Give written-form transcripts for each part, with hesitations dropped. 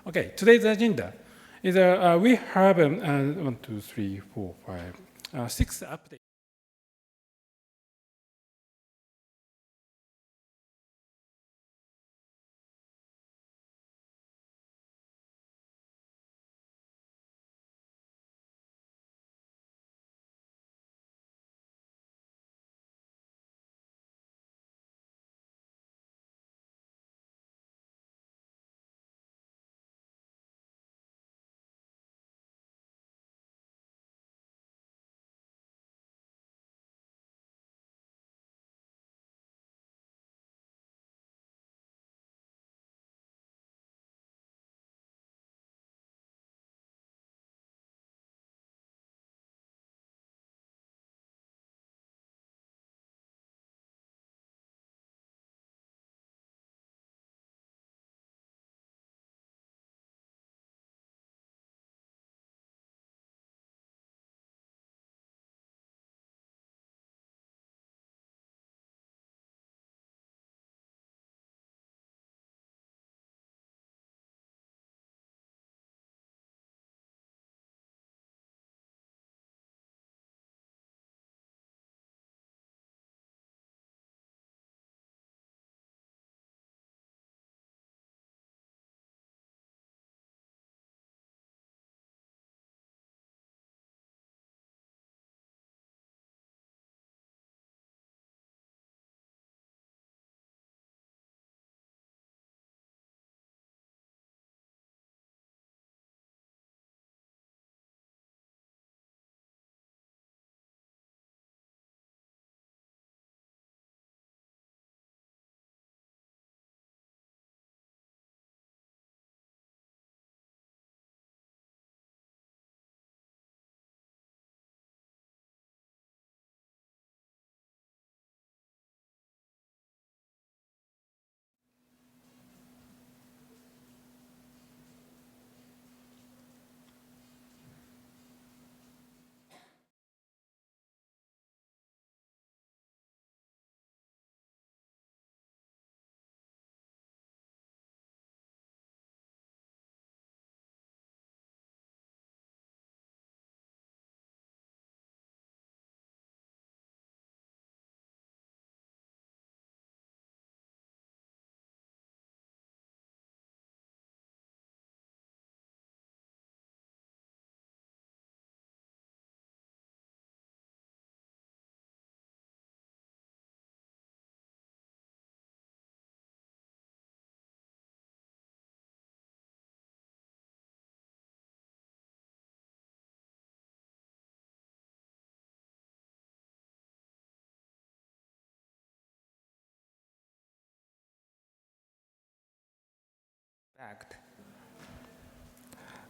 Okay, today's agenda is we have 1, 2, 3, 4, 5, 6 updates.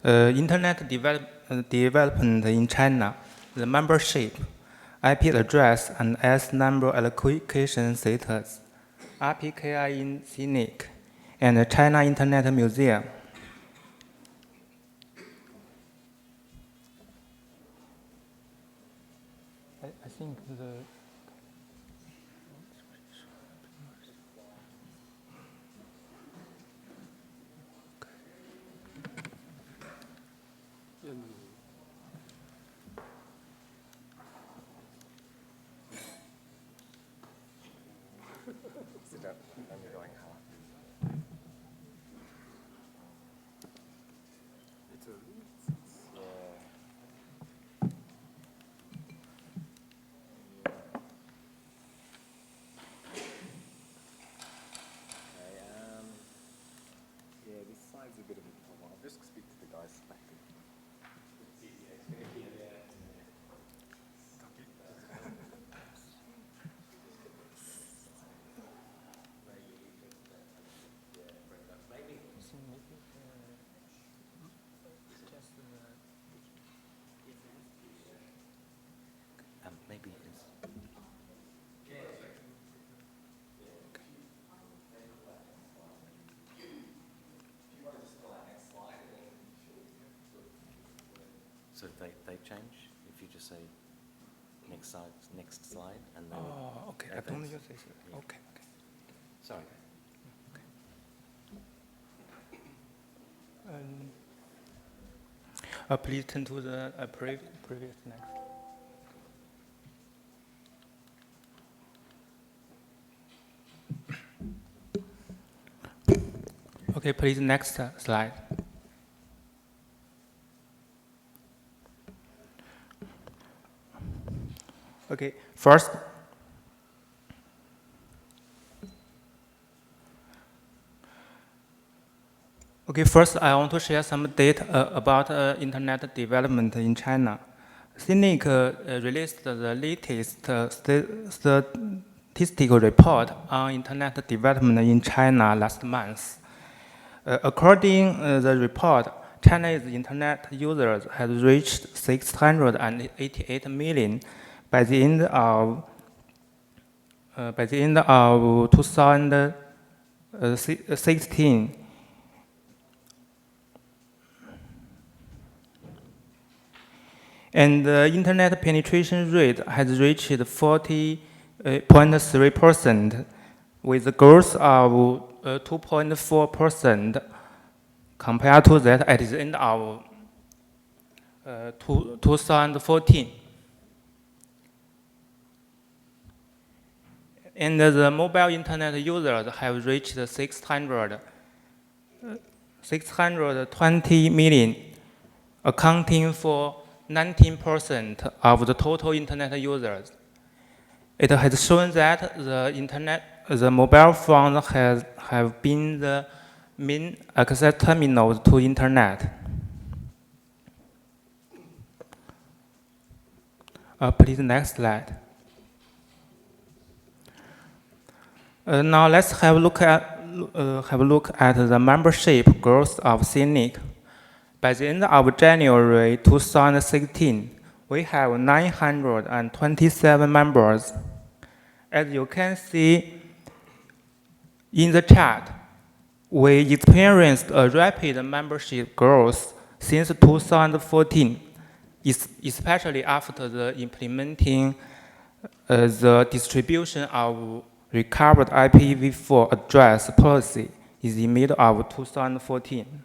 Internet development in China, the membership, IP address and S number allocation status, APJII-IDNIC, and China Internet Museum. I think the maybe it is. So they change if you just say next slide, and then. Oh, okay. I don't use this. Yeah. Okay. Sorry. And Please turn to the previous next. Okay, please next slide. Okay, first, I want to share some data about internet development in China. CNNIC released the latest statistical report on internet development in China last month. According to the report, China's internet users had reached 688 million by the end of 2016. And the internet penetration rate has reached 40.3%, with a growth of 2.4% compared to that at the end of 2014. And the mobile internet users have reached 620 million, accounting for 19% of the total internet users. It has shown that the mobile phones have been the main access terminals to internet. Please next slide. Now let's have a look at the membership growth of CNNIC. By the end of January 2016, we have 927 members. As you can see in the chart, we experienced a rapid membership growth since 2014, especially after the implementing the distribution of recovered IPv4 address policy in the middle of 2014.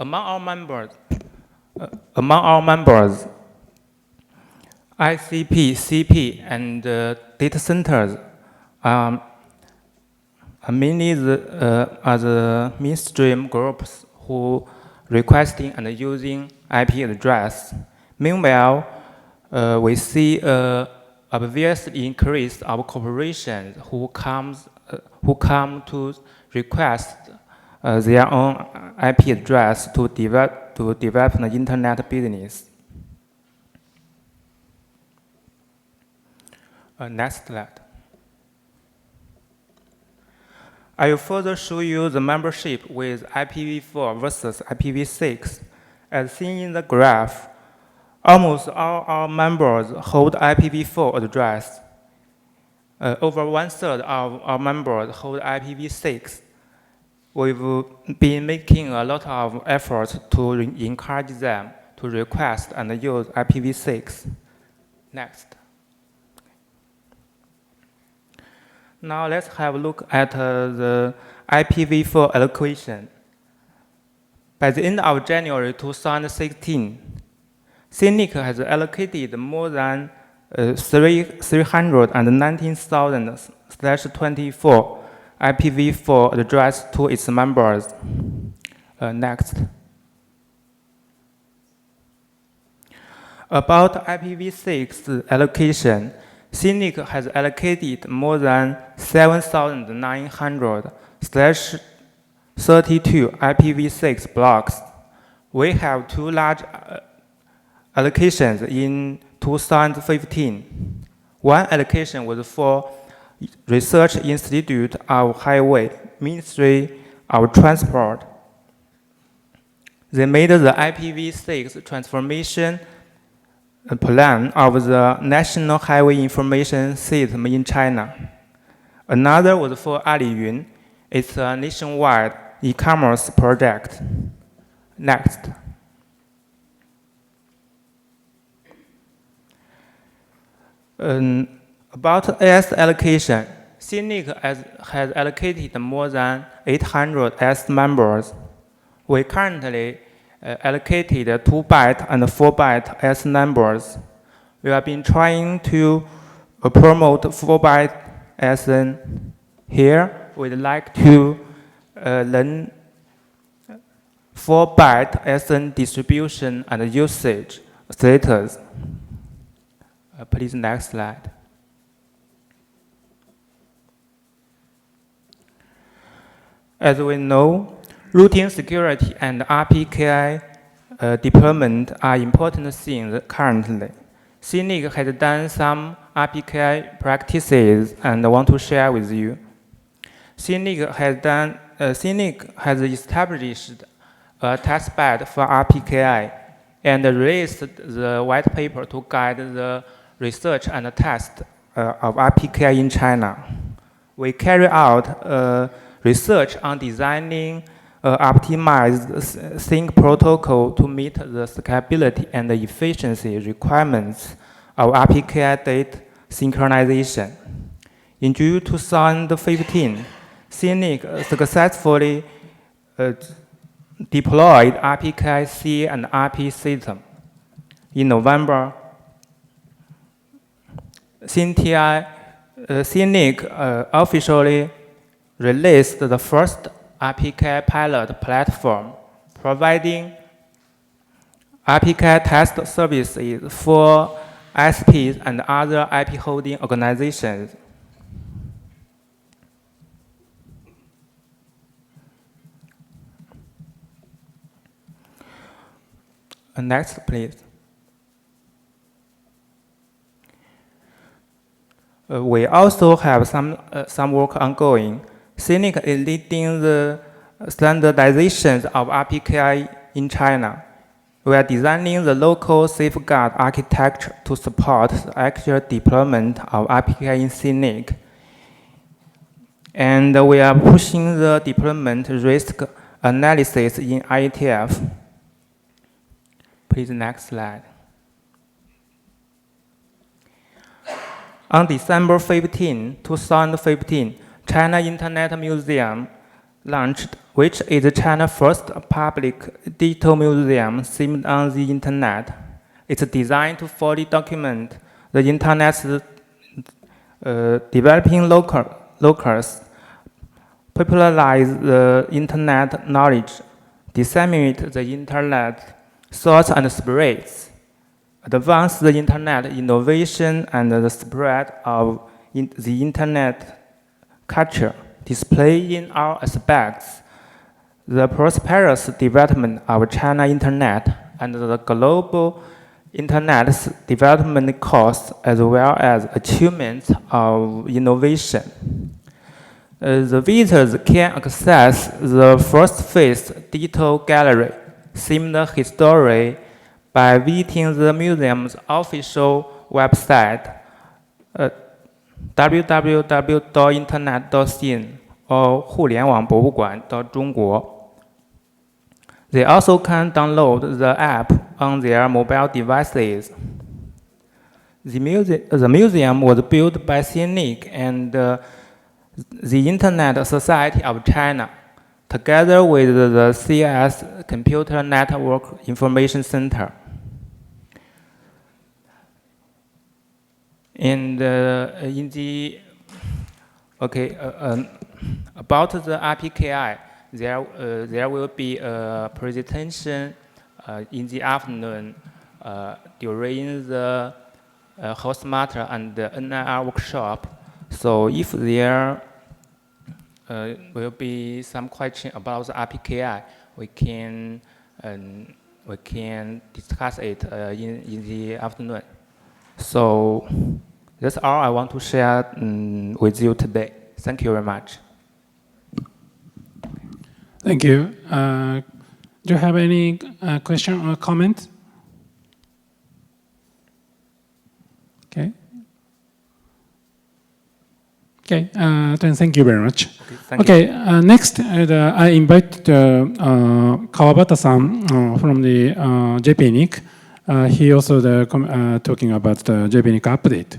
Among our members, ICP, CP, and data centers are mainly the mainstream groups who requesting and using IP address. Meanwhile, we see obvious increase of corporations who come to request their own IP address to develop the internet business. Next slide. I will further show you the membership with IPv4 versus IPv6. As seen in the graph, almost all our members hold IPv4 address. Over 1/3 of our members hold IPv6. We've been making a lot of efforts to encourage them to request and use IPv6. Next. Now let's have a look at the IPv4 allocation. By the end of January 2016, CNNIC has allocated more than 319,000/24 IPv4 address to its members. Next. About IPv6 allocation, CNNIC has allocated more than 7,900/32 IPv6 blocks. We have two large allocations in 2015. One allocation was for Research Institute of Highway, Ministry of Transport. They made the IPv6 transformation plan of the National Highway Information System in China. Another was for IRINN. It's a nationwide e-commerce project. Next. About S allocation, CNNIC has allocated more than 800 S members. We currently allocated 2-byte and 4-byte S numbers. We have been trying to promote 4-byte SN. Here, we'd like to learn 4-byte SN distribution and usage status. Please, next slide. As we know, routing security and RPKI deployment are important things currently. CNNIC has done some RPKI practices and I want to share with you. CNNIC has established a testbed for RPKI and released the white paper to guide the research and test of RPKI in China. We carry out research on designing optimized sync protocol to meet the scalability and the efficiency requirements of RPKI data synchronization. In June 2015, CNNIC successfully deployed RPKI-C and RP system. In November, CNNIC officially released the first RPKI pilot platform, providing RPKI test services for ISPs and other IP holding organizations. Next, please. We also have some work ongoing. CNNIC is leading the standardization of RPKI in China. We are designing the local safeguard architecture to support the actual deployment of RPKI in CNNIC. And we are pushing the deployment risk analysis in IETF. Please, next slide. On December 15, 2015, China Internet Museum launched, which is China's first public digital museum themed on the Internet. It's designed to fully document the Internet's developing locus, popularize the Internet knowledge, disseminate the Internet thoughts and spirits, advance the Internet innovation and the spread of the Internet culture, display in all aspects the prosperous development of China Internet and the global Internet's development costs as well as achievements of innovation. The visitors can access the first phase digital gallery, themed history, by visiting the museum's official website, www.internet.cn or 互联网博物馆中国. They also can download the app on their mobile devices. The museum was built by CNNIC and the Internet Society of China, together with the CS Computer Network Information Center. And about the RPKI, there will be a presentation in the afternoon during the host matter and the NIR workshop. So if there will be some question about the RPKI, we can discuss it in the afternoon. So that's all I want to share with you today. Thank you very much. Thank you. Do you have any question or comment? Okay. Okay, then thank you very much. Okay, next I invite Kawabata-san from the JPNIC. He also talking about the JPNIC update.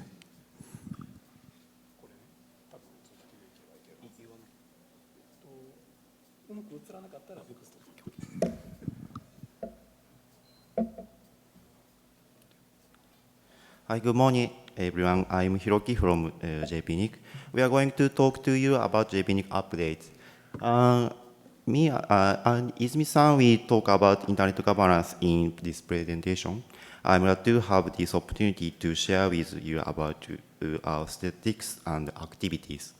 Hi, good morning, everyone. I'm Hiroki from JPNIC. We are going to talk to you about JPNIC updates. Me and Izumi-san will talk about internet governance in this presentation. I'm glad to have this opportunity to share with you about our statistics and activities.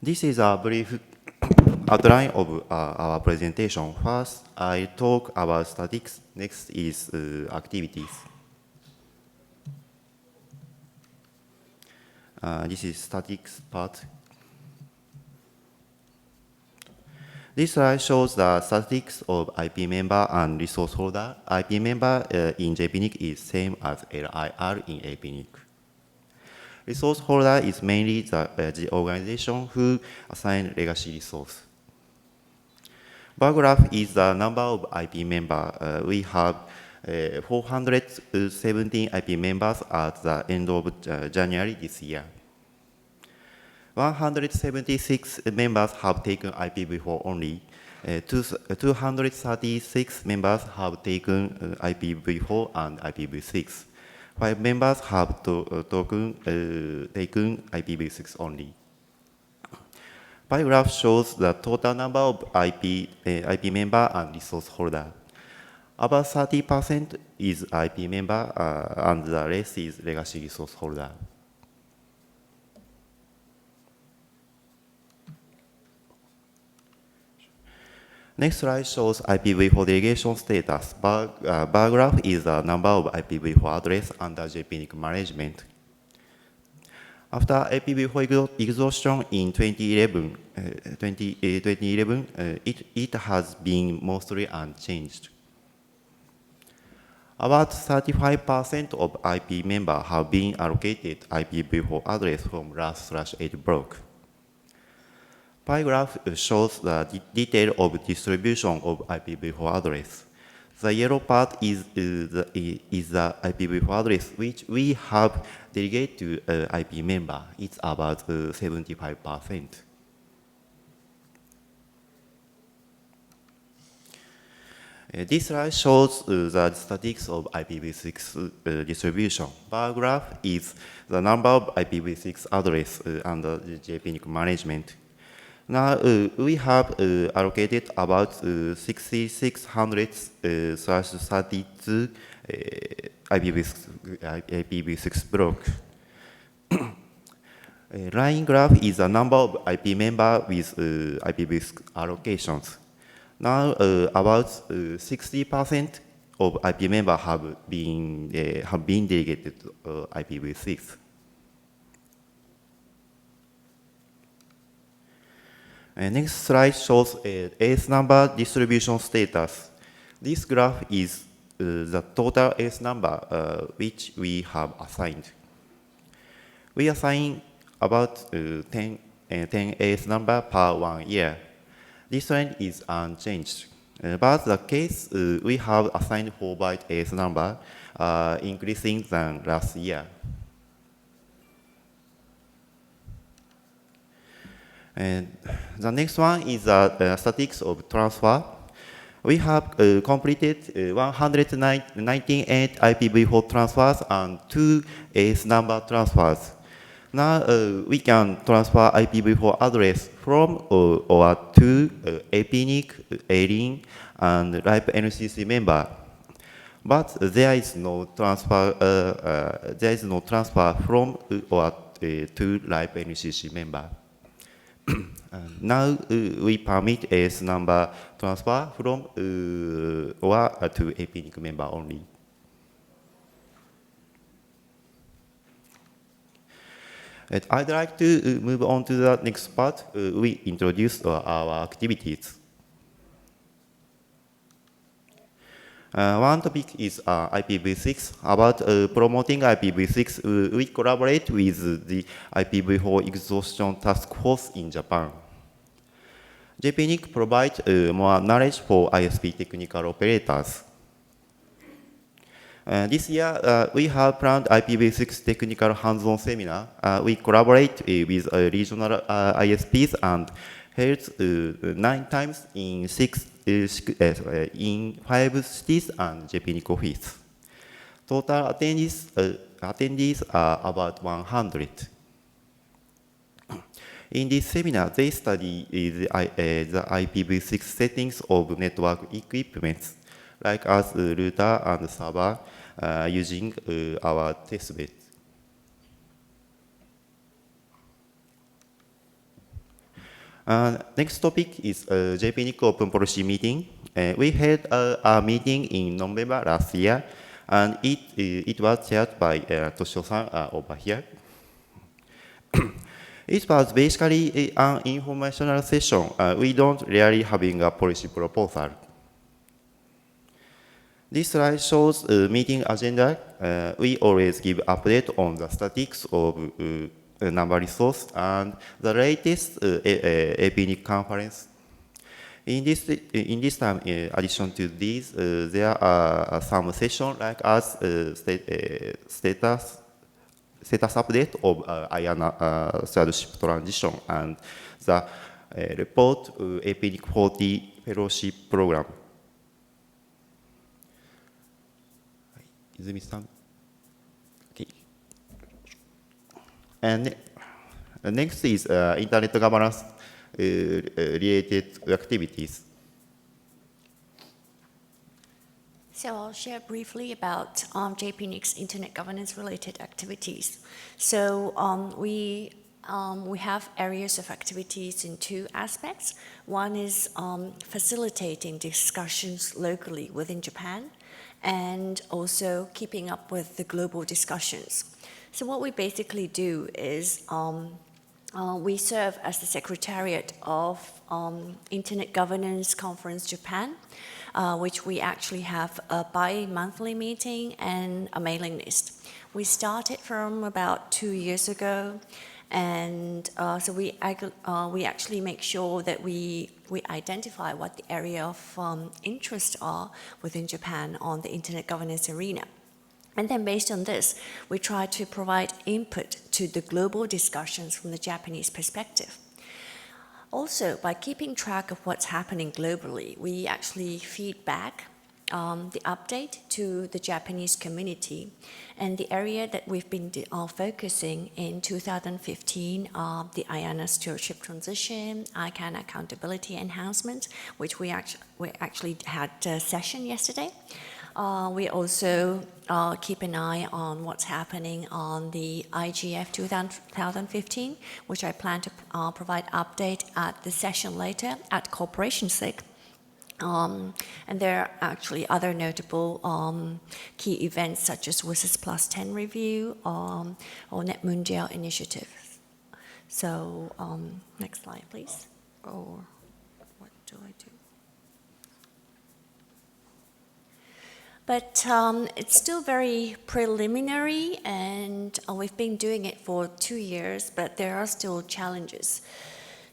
This is a brief outline of our presentation. First, I talk about statistics. Next is activities. This is statistics part. This slide shows the statistics of IP member and resource holder. IP member in JPNIC is same as LIR in APNIC. Resource holder is mainly the organization who assign legacy resource. Bar graph is the number of IP members. We have 417 IP members at the end of January this year. 176 members have taken IPv4 only. 236 members have taken IPv4 and IPv6. 5 members have taken IPv6 only. Pie graph shows the total number of IP member and resource holder. About 30% is IP member, and the rest is legacy resource holder. Next slide shows IPv4 delegation status. Bar graph is the number of IPv4 address under JPNIC management. After IPv4 exhaustion in 2011, it has been mostly unchanged. About 35% of IP members have been allocated IPv4 address from RAS/8 block. Pie graph shows the detail of distribution of IPv4 address. The yellow part is the IPv4 address, which we have delegated to IP member. It's about 75%. This slide shows the statistics of IPv6 distribution. Bar graph is the number of IPv6 address under the JPNIC management. Now we have allocated about 6,632 IPv6 block. Line graph is the number of IP member with IPv6 allocations. Now about 60% of IP member have been delegated to IPv6. Next slide shows ACE number distribution status. This graph is the total ACE number which we have assigned. We assign about 10 ACE number per 1 year. This trend is unchanged. But the case we have assigned 4 byte ACE number increasing than last year. And the next one is the statistics of transfer. We have completed 198 IPv4 transfers and 2 ACE number transfers. Now we can transfer IPv4 address from or to APNIC, IRINN, and RIPE NCC member. But there is no transfer. From or to RIPE NCC member. Now we permit ACE number transfer from or to APNIC member only. And I'd like to move on to the next part. We introduce our activities. One topic is IPv6. About promoting IPv6, we collaborate with the IPv4 exhaustion task force in Japan. JPNIC provides more knowledge for ISP technical operators. This year, we have planned IPv6 technical hands-on seminar. We collaborate with regional ISPs and held 9 times in 5 cities and JPNIC office. Total attendees are about 100. In this seminar, they study the IPv6 settings of network equipment, like as router and server, using our testbed. Next topic is JPNIC Open Policy meeting. We had a meeting in November last year, and it was chaired by Toshio-san over here. It was basically an informational session. We don't really having a policy proposal. This slide shows meeting agenda. We always give update on the statistics of number resource and the latest APNIC conference. In this time, in addition to these, there are some sessions like as status update of IRINN third ship transition and the report APNIC 40 fellowship program. Izumi-san. Okay. And next is internet governance related activities. So I'll share briefly about JPNIC's internet governance related activities. So we have areas of activities in 2 aspects. One is facilitating discussions locally within Japan, and also keeping up with the global discussions. So what we basically do is we serve as the secretariat of Internet Governance Conference Japan, which we actually have a bi-monthly meeting and a mailing list. We started from about 2 years ago, and so we actually make sure that we identify what the area of interest are within Japan on the internet governance arena. And then based on this, we try to provide input to the global discussions from the Japanese perspective. Also, by keeping track of what's happening globally, we actually feed back the update to the Japanese community. And the area that we've been focusing in 2015 are the IRINN stewardship transition, ICANN accountability enhancement, which we actually had a session yesterday. We also keep an eye on what's happening on the IGF 2015, which I plan to provide update at the session later at Corporation SIG. And there are actually other notable key events such as WSIS Plus 10 review or Net Mundial initiative. So next slide, please. Or what do I do? But it's still very preliminary, and we've been doing it for 2 years, but there are still challenges.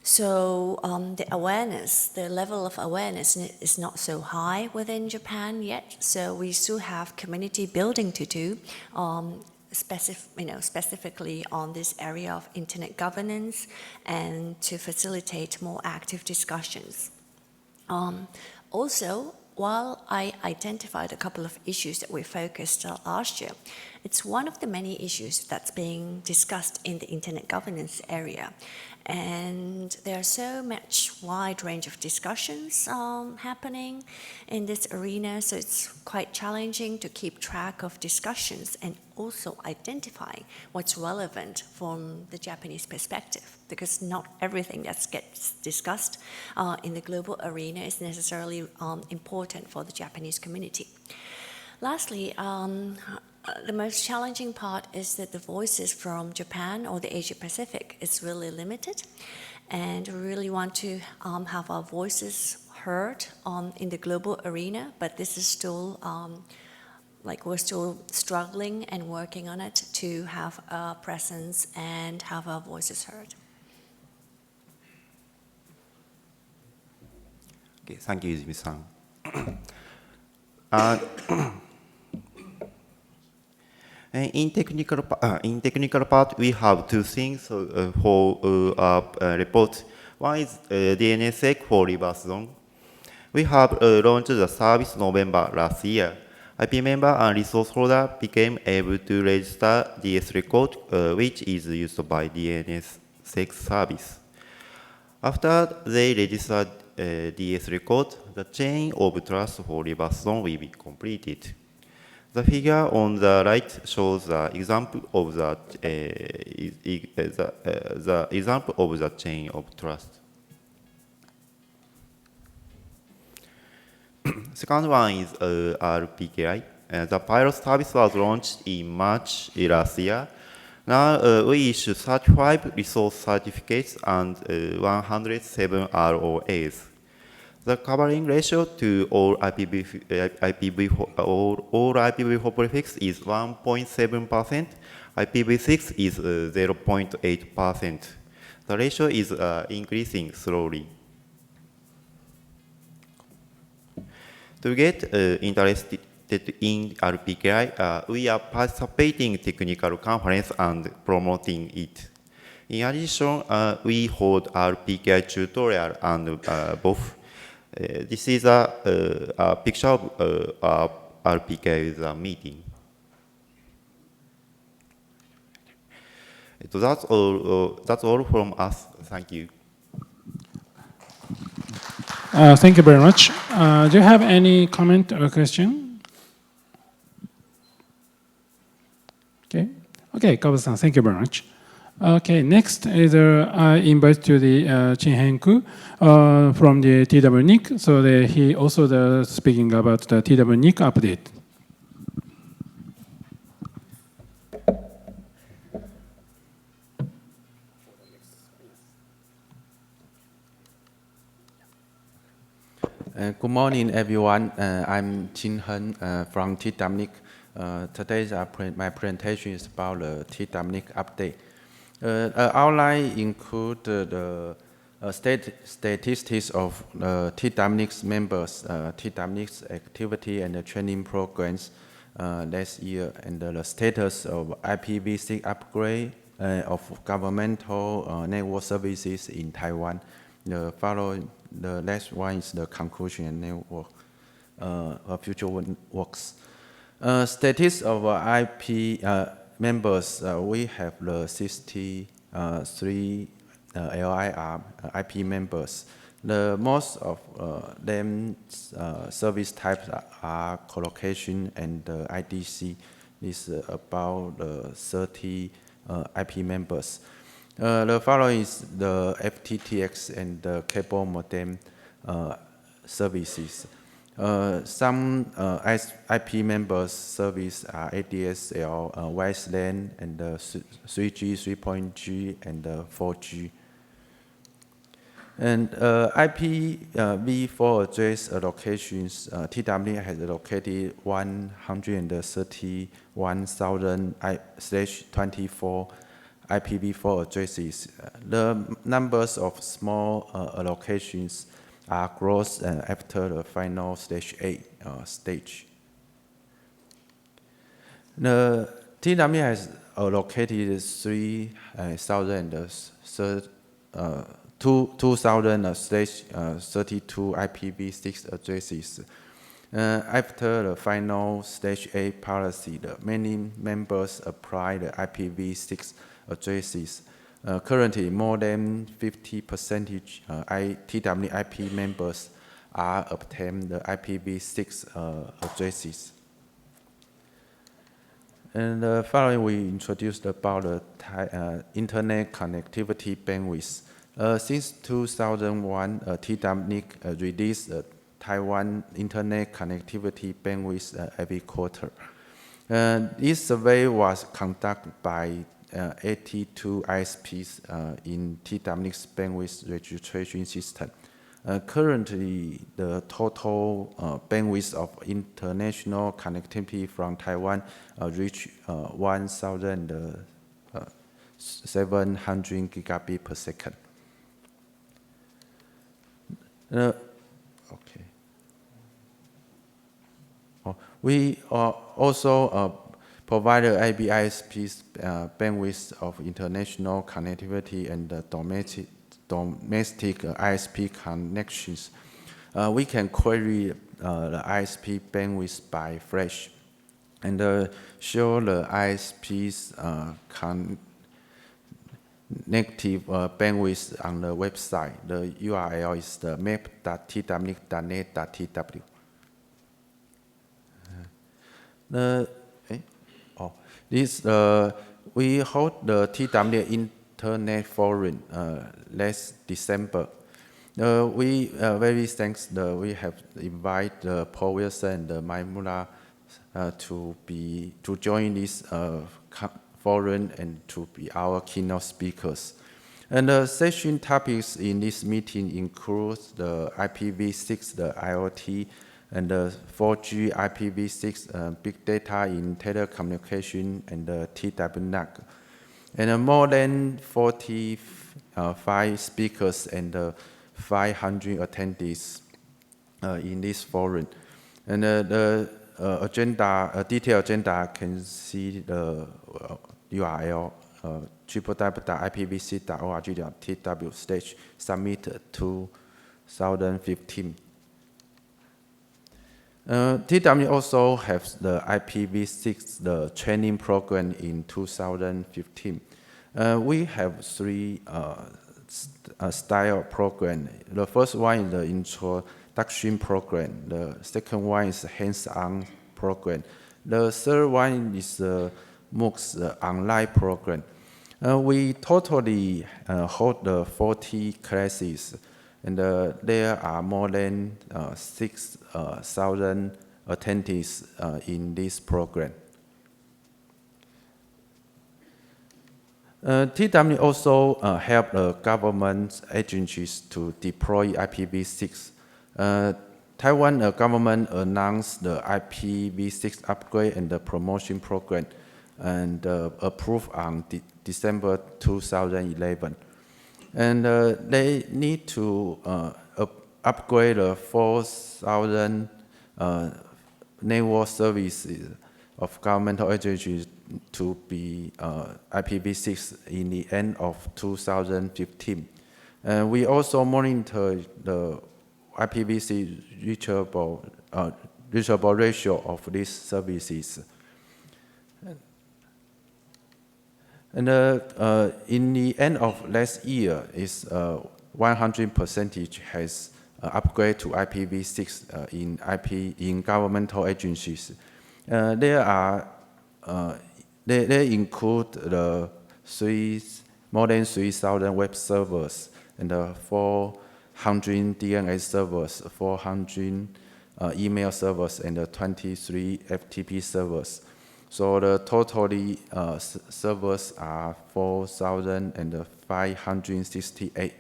So the awareness, the level of awareness is not so high within Japan yet. So we still have community building to do, specifically on this area of internet governance and to facilitate more active discussions. Also, while I identified a couple of issues that we focused last year, it's one of the many issues that's being discussed in the internet governance area. And there's so much wide range of discussions happening in this arena, so it's quite challenging to keep track of discussions and also identify what's relevant from the Japanese perspective, because not everything that gets discussed in the global arena is necessarily important for the Japanese community. Lastly, the most challenging part is that the voices from Japan or the Asia Pacific is really limited, and we really want to have our voices heard in the global arena, but this is still we're still struggling and working on it to have a presence and have our voices heard. Okay, thank you, Izumi-san. And in technical part, we have two things for our report. One is DNSSEC for reverse zone. We have launched the service November last year. IP member and resource holder became able to register DS record, which is used by DNSSEC service. After they registered DS record, the chain of trust for reverse zone will be completed. The figure on the right shows the example of the example of the chain of trust. Second one is RPKI. The pilot service was launched in March last year. Now we issue 35 resource certificates and 107 ROAs. The covering ratio to all IPv4 prefix is 1.7%. IPv6 is 0.8%. The ratio is increasing slowly. To get interested in RPKI, we are participating in technical conference and promoting it. In addition, we hold RPKI tutorial and both. This is a picture of RPKI user meeting. That's all from us. Thank you. Thank you very much. Do you have any comment or question? Okay, Kawabata-san, thank you very much. Okay, next is I invite to the Ching-Heng Ku from the TWNIC. So he also speaking about the TWNIC update. Good morning, everyone. I'm Ching-Heng from TWNIC. Today's my presentation is about the TWNIC update. Outline include the statistics of TWNIC's members, TWNIC's activity and the training programs last year, and the status of IPv6 upgrade of governmental network services in Taiwan. The last one is the conclusion and network future works. Status of IP members, we have the 63 LIR IP members. The most of them service types are colocation and IDC. Is about 30 IP members. The following is the FTTX and the cable modem services. Some IP members service are ADSL, wireless LAN, and 3G, 3.G, and 4G. And IPv4 address allocations, TWNIC has allocated 131,000/24 IPv4 addresses. The numbers of small allocations are gross after the final stage 8 stage. The TWNIC has allocated 2,000/32 IPv6 addresses. After the final stage 8 policy, the many members apply the IPv6 addresses. Currently, more than 50% TWNIC IP members are obtained the IPv6 addresses. And following, we introduced about the internet connectivity bandwidth. Since 2001, TWNIC released the Taiwan internet connectivity bandwidth every quarter. This survey was conducted by 82 ISPs in TWNIC's bandwidth registration system. Currently, the total bandwidth of international connectivity from Taiwan reached 1,700 gigabits per second. We also provide the ISP's bandwidth of international connectivity and domestic ISP connections. We can query the ISP bandwidth by flash and show the ISP's connective bandwidth on the website. The URL is the map.twnic.net.tw. We hold the TWNIC Internet Forum last December. We very thanks we have invited Paul Wilson and Maimuna to join this forum and to be our keynote speakers. And the session topics in this meeting include the IPv6, the IoT, and the 4G IPv6 big data in telecommunication and the TWNIC. And more than 45 speakers and 500 attendees in this forum. And the detailed agenda can see the URL www.ipv6.org.tw/summit 2015. TWNIC also has the IPv6 the training program in 2015. We have three style program. The first one is the introduction program. The second one is hands-on program. The third one is the MOOCs, the online program. We totally hold the 40 classes, and there are more than 6,000 attendees in this program. TWNIC also help the government agencies to deploy IPv6. Taiwan government announced the IPv6 upgrade and the promotion program and approved on December 2011. And they need to upgrade the 4,000 network services of governmental agencies to be IPv6 in the end of 2015. We also monitor the IPv6 reachable ratio of these services. And in the end of last year, is 100% has upgrade to IPv6 in governmental agencies. They include the more than 3,000 web servers and 400 DNS servers, 400 email servers, and 23 FTP servers. So the totally servers are 4,568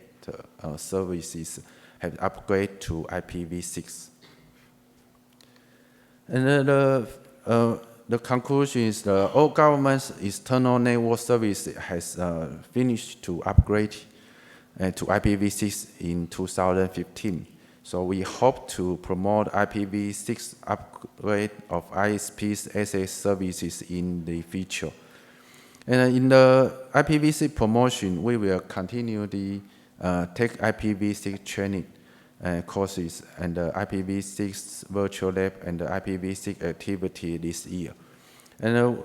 services have upgraded to IPv6. And the conclusion is all government's external network service has finished to upgrade to IPv6 in 2015. So we hope to promote IPv6 upgrade of ISP's SS services in the future. And in the IPv6 promotion, we will continue the take IPv6 training courses and the IPv6 virtual lab and the IPv6 activity this year. And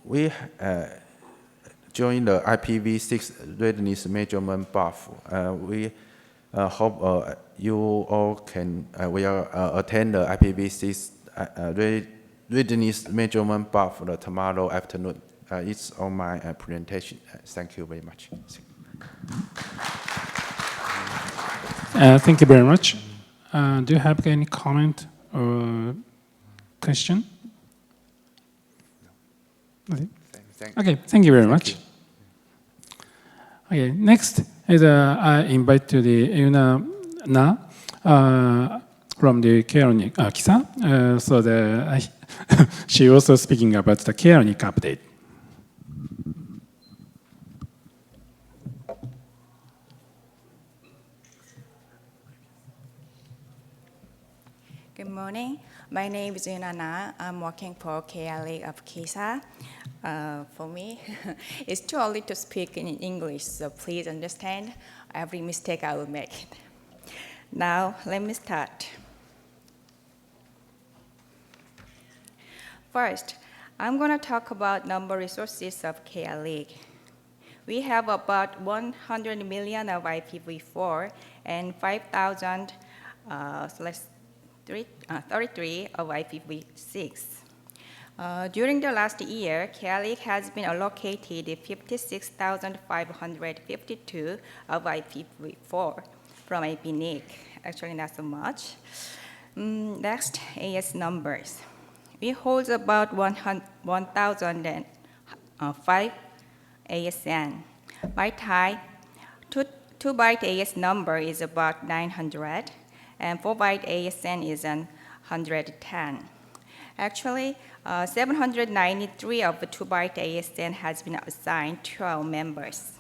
we joined the IPv6 readiness measurement buff. We hope you all can will attend the IPv6 readiness measurement buff tomorrow afternoon. It's on my presentation. Thank you very much. Thank you very much. Do you have any comment or question? Okay, thank you very much. Okay, next is I invite to the Euna Na from the KRNIC, KISA. So she also speaking about the KRNIC update. Good morning. My name is Euna Na. I'm working for KRNIC of KISA. For me, it's too early to speak in English, so please understand every mistake I will make. Now, let me start. First, I'm going to talk about number resources of KRNIC. We have about 100 million of IPv4 and 5,033 of IPv6. During the last year, KRNIC has been allocated 56,552 of IPv4 from APNIC. Actually, not so much. Next, AS numbers. We hold about 1,005 ASN. By type, 2-byte AS number is about 900, and 4-byte ASN is 110. Actually, 793 of the 2-byte ASN has been assigned to our members.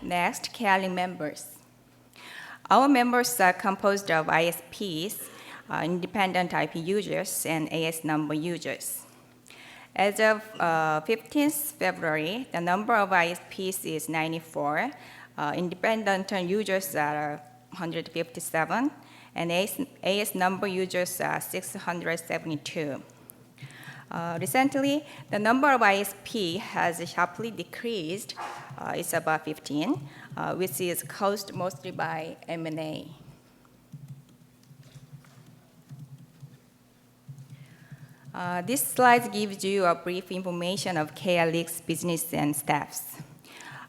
Next, KRNIC members. Our members are composed of ISPs, independent IP users, and AS number users. As of 15th February, the number of ISPs is 94, independent users are 157, and AS number users are 672. Recently, the number of ISP has sharply decreased. It's about 15, which is caused mostly by M&A. This slide gives you a brief information of KRNIC's business and staffs.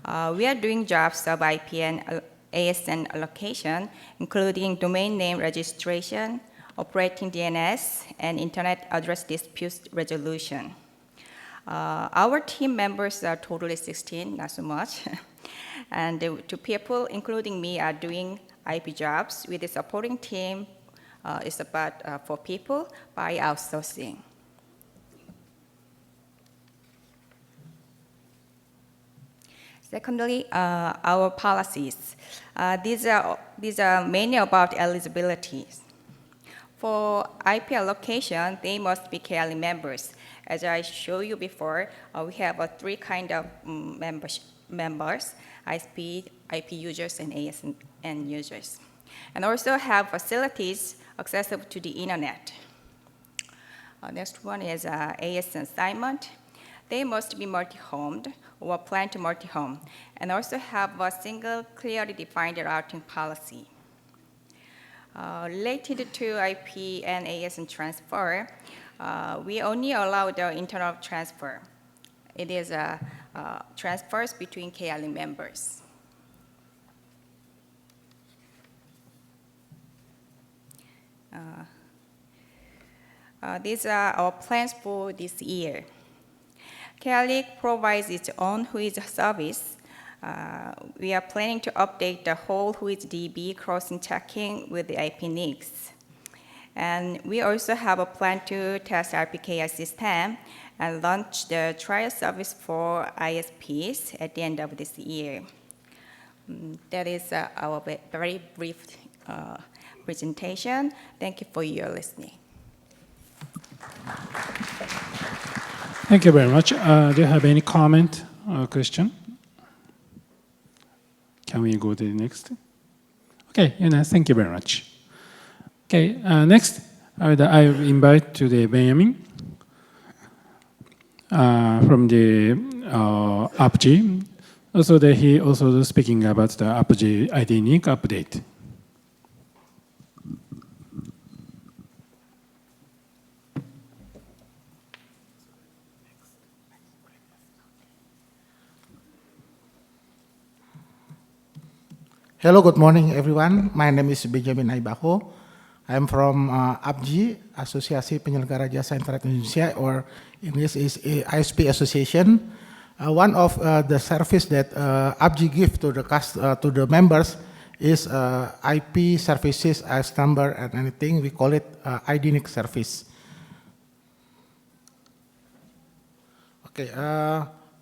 We are doing jobs of IP and ASN allocation, including domain name registration, operating DNS, and internet address dispute resolution. Our team members are totally 16, not so much. And the two people, including me, are doing IP jobs with the supporting team. It's about 4 people by outsourcing. Secondly, our policies. These are mainly about eligibility. For IP allocation, they must be KRNIC members. As I showed you before, we have 3 kinds of members, ISP, IP users, and ASN users. And also have facilities accessible to the internet. Next one is AS assignment. They must be multi-homed or plan to multi-home, and also have a single clearly defined routing policy. Related to IP and ASN transfer, we only allow the internal transfer. It is transfers between KRNIC members. These are our plans for this year. KRNIC provides its own WHOIS service. We are planning to update the whole WHOIS DB crossing checking with the APNICs. And we also have a plan to test RPKI system and launch the trial service for ISPs at the end of this year. That is our very brief presentation. Thank you for your listening. Thank you very much. Do you have any comment or question? Can we go to the next? Okay, thank you very much. Okay, next, I invite to the Benyamin from the APJII. Also, he also speaking about the APJII-IDNIC update. Hello, good morning, everyone. My name is Benyamin Naibaho. I'm from APJII, Asosiasi Penyelenggara Jasa Internet Indonesia, or English is ISPAI Association. One of the service that APJII gives to the members is IP services as number and anything. We call it IDNIC service. Okay.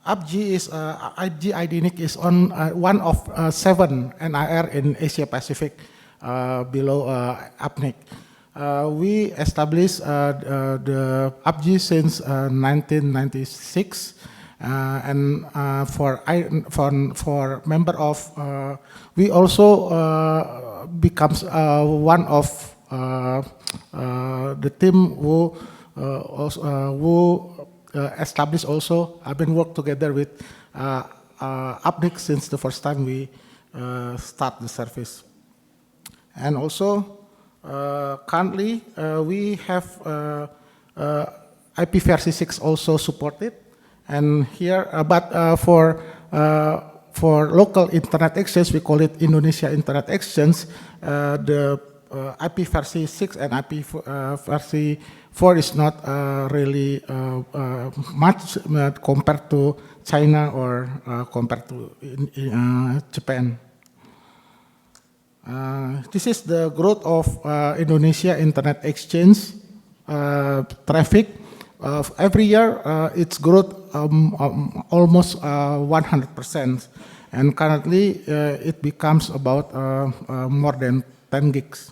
APJII-IDNIC is one of 7 NIR in Asia Pacific. below APNIC. We established the APJII since 1996, and for member of, we also becomes one of the team who established also. I've been work together with APNIC since the first time we start the service, and also. Currently, we have IP version 6 also supported, and here, for local internet exchange, we call it Indonesia Internet Exchange. The IP version 6 and IP version 4 is not really much compared to China or compared to Japan. This is the growth of Indonesia Internet Exchange traffic. Every year, its growth almost 100%, and currently it becomes about more than 10 gigs.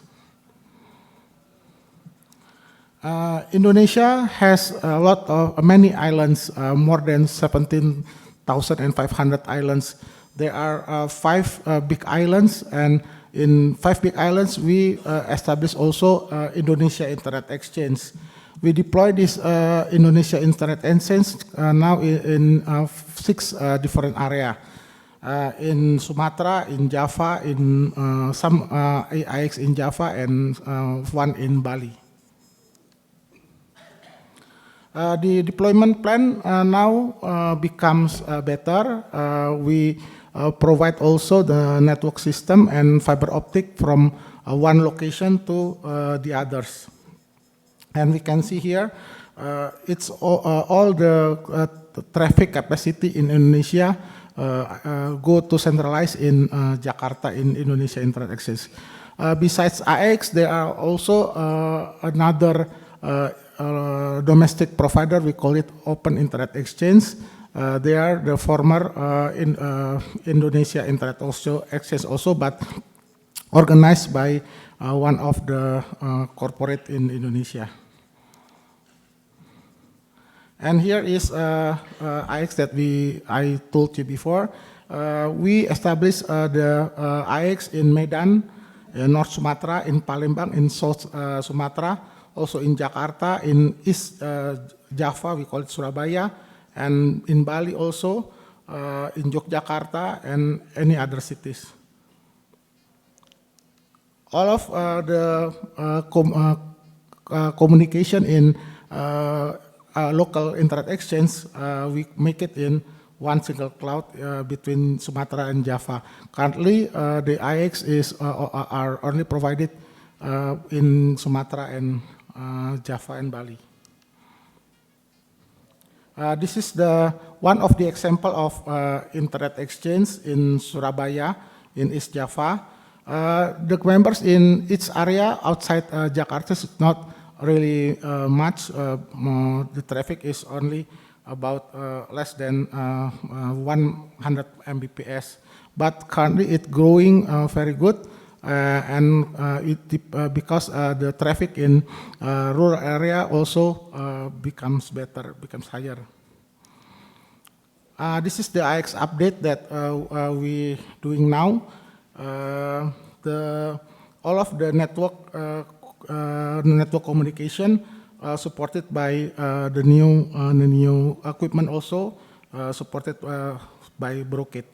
Indonesia has a lot of many islands, more than 17,500 islands. There are 5 big islands, and in 5 big islands, we established also Indonesia Internet Exchange. We deploy this Indonesia Internet Exchange now in 6 different areas. In Sumatra, in Java, in some AIX in Java, and one in Bali. The deployment plan now becomes better. We provide also the network system and fiber optic from one location to the others. And we can see here, it's all the traffic capacity in Indonesia go to centralize in Jakarta in Indonesia Internet Exchange. Besides AX, there are also another domestic provider, we call it Open Internet Exchange. They are the former Indonesia Internet Exchange also, but organized by one of the corporate in Indonesia. And here is IX that I told you before. We established the IX in Medan, in North Sumatra, in Palembang, in South Sumatra, also in Jakarta, in East Java, we call it Surabaya, and in Bali also, in Yogyakarta, and any other cities. All of the communication in local internet exchange, we make it in one single cloud between Sumatra and Java. Currently, the IX are only provided in Sumatra and Java and Bali. This is one of the example of internet exchange in Surabaya, in East Java. The members in each area outside Jakarta is not really much. The traffic is only about less than 100 Mbps. But currently it's growing very good, and because the traffic in rural area also becomes better, becomes higher. This is the IX update that we doing now. All of the network communication supported by the new equipment also supported by Brocade.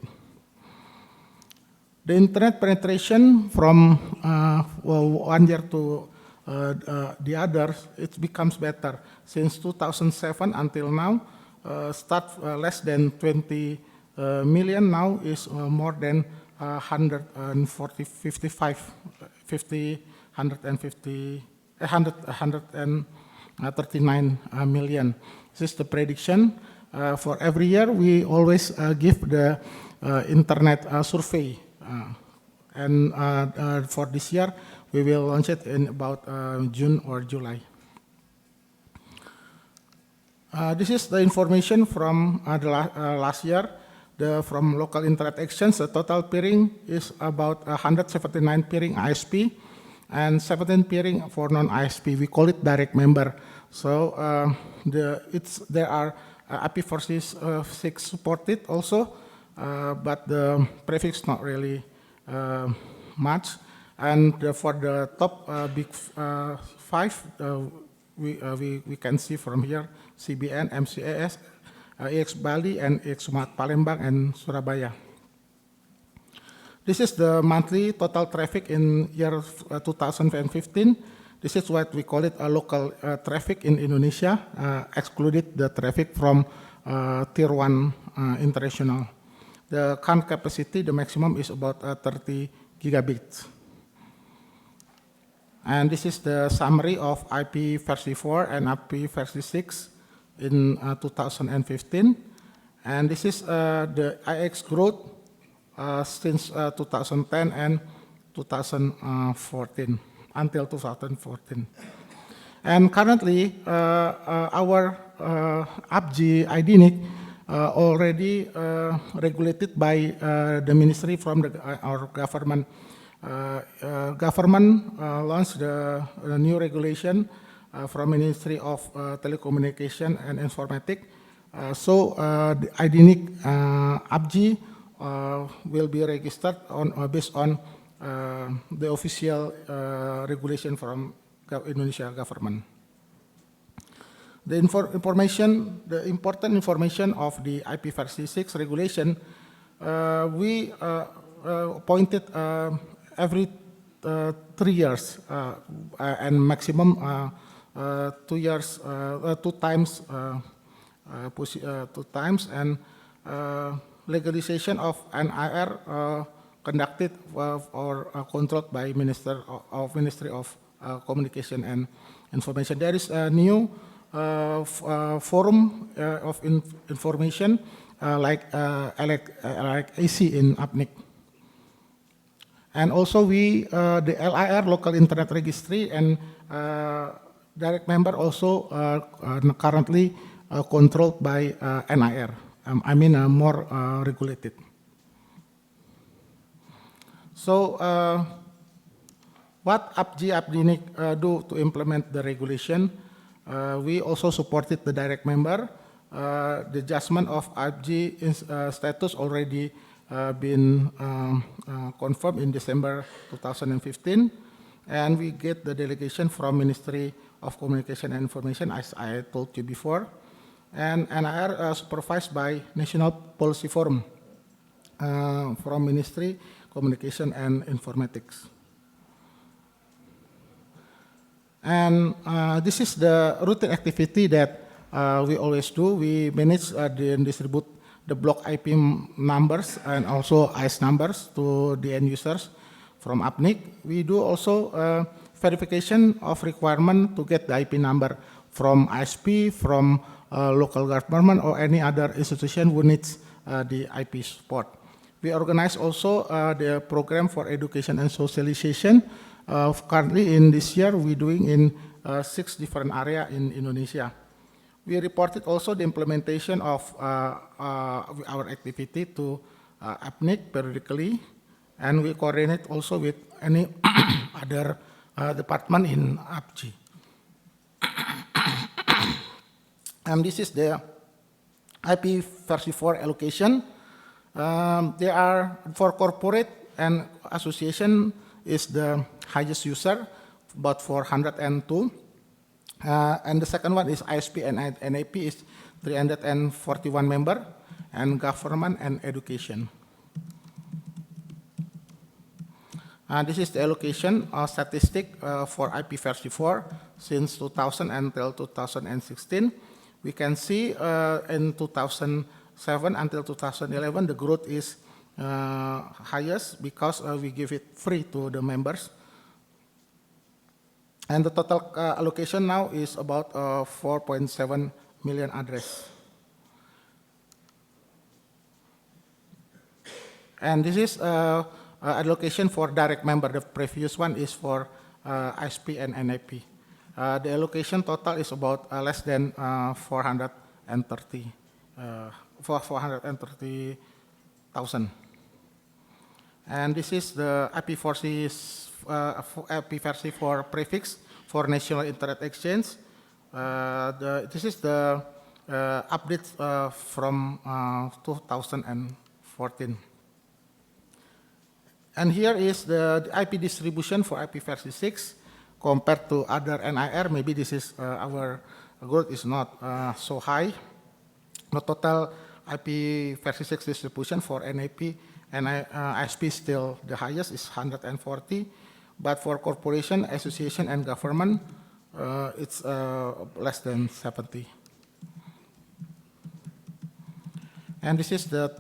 The internet penetration from 1 year to the other, it becomes better. Since 2007 until now, start less than 20 million, now is more than 139 million. This is the prediction. For every year, we always give the internet survey. And for this year, we will launch it in about June or July. This is the information from the last year. from local internet exchange, the total peering is about 179 peering ISP and 17 peering for non-ISP. We call it direct member. So there are IP46 supported also, but the prefix not really much. And for the top big five, we can see from here CBN, MCAS, EX Bali, and EX Sumat Palembang and Surabaya. This is the monthly total traffic in year 2015. This is what we call it a local traffic in Indonesia, excluded the traffic from Tier 1 international. The current capacity, the maximum is about 30 gigabits. And this is the summary of IP34 and IP36 in 2015. And this is the IX growth since 2010 and 2014, until 2014. And currently, our APJII-IDNIC already regulated by the ministry from our government. Government launched the new regulation from Ministry of Telecommunication and Informatics. So the IDNIC APJI will be registered based on the official regulation from Indonesia government. The important information of the IP46 regulation, we appointed every 3 years and maximum 2 years, 2 times, and legalization of NIR conducted or controlled by Ministry of Communication and Information. There is a new forum of information like AC in APNIC. And also the LIR, Local Internet Registry, and direct member also currently controlled by NIR. More regulated. So what APJII-IDNIC do to implement the regulation? We also supported the direct member. The adjustment of APJI status already been confirmed in December 2015, and we get the delegation from Ministry of Communication and Information, as I told you before, and NIR supervised by National Policy Forum from Ministry Communication and Informatics. And this is the routine activity that we always do. We manage and distribute the block IP numbers and also IS numbers to the end users from APNIC. We do also verification of requirement to get the IP number from ISP, from local government, or any other institution who needs the IP support. We organize also the program for education and socialization. Currently in this year, we're doing in 6 different areas in Indonesia. We reported also the implementation of our activity to APNIC periodically, and we coordinate also with any other department in APJI. And this is the IP34 allocation. They are for corporate and association is the highest user, about 402. And the second one is ISP and NAP is 341 member, and government and education. This is the allocation statistic for IP34 since 2000 until 2016. We can see in 2007 until 2011, the growth is highest because we give it free to the members. And the total allocation now is about 4.7 million address. And this is allocation for direct member. The previous one is for ISP and NAP. The allocation total is about less than 430 1000. And this is the IP-versi4 prefix for National Internet Exchange. This is the update from 2014. And here is the IP distribution for IP-versi6 compared to other NIR. Maybe this is our growth is not so high. The total IP-versi6 distribution for NAP and ISP still the highest is 140, but for corporation, association, and government, it's less than 70. And this is the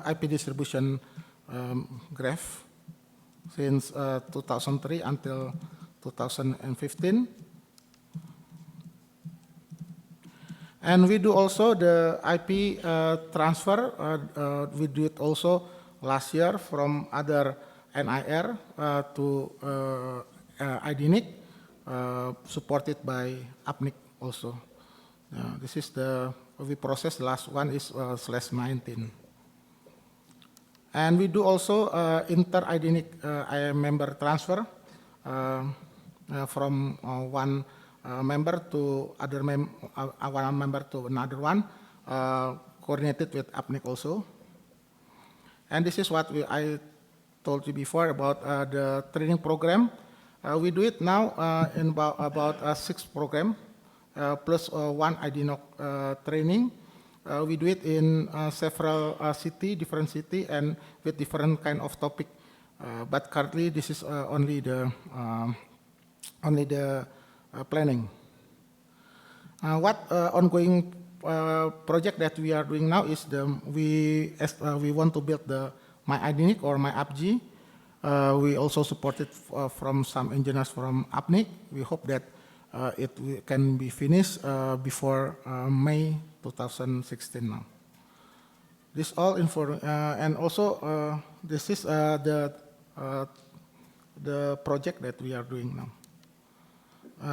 IP distribution graph since 2003 until 2015. And we do also the IP transfer. We do it also last year from other NIR to IDNIC, supported by APNIC also. This is we process, the last one is /19. And we do also inter-IDNIC member transfer from one member to one member to another one, coordinated with APNIC also. And this is what I told you before about the training program. We do it now in about 6 programs, plus one IDNOC training. We do it in several different city, and with different kind of topic. But currently, this is only the planning. What ongoing project that we are doing now is we want to build the MyIDNIC or MyAPJI. We also supported from some engineers from APNIC. We hope that it can be finished before May 2016 now. This all info, and also this is the project that we are doing now.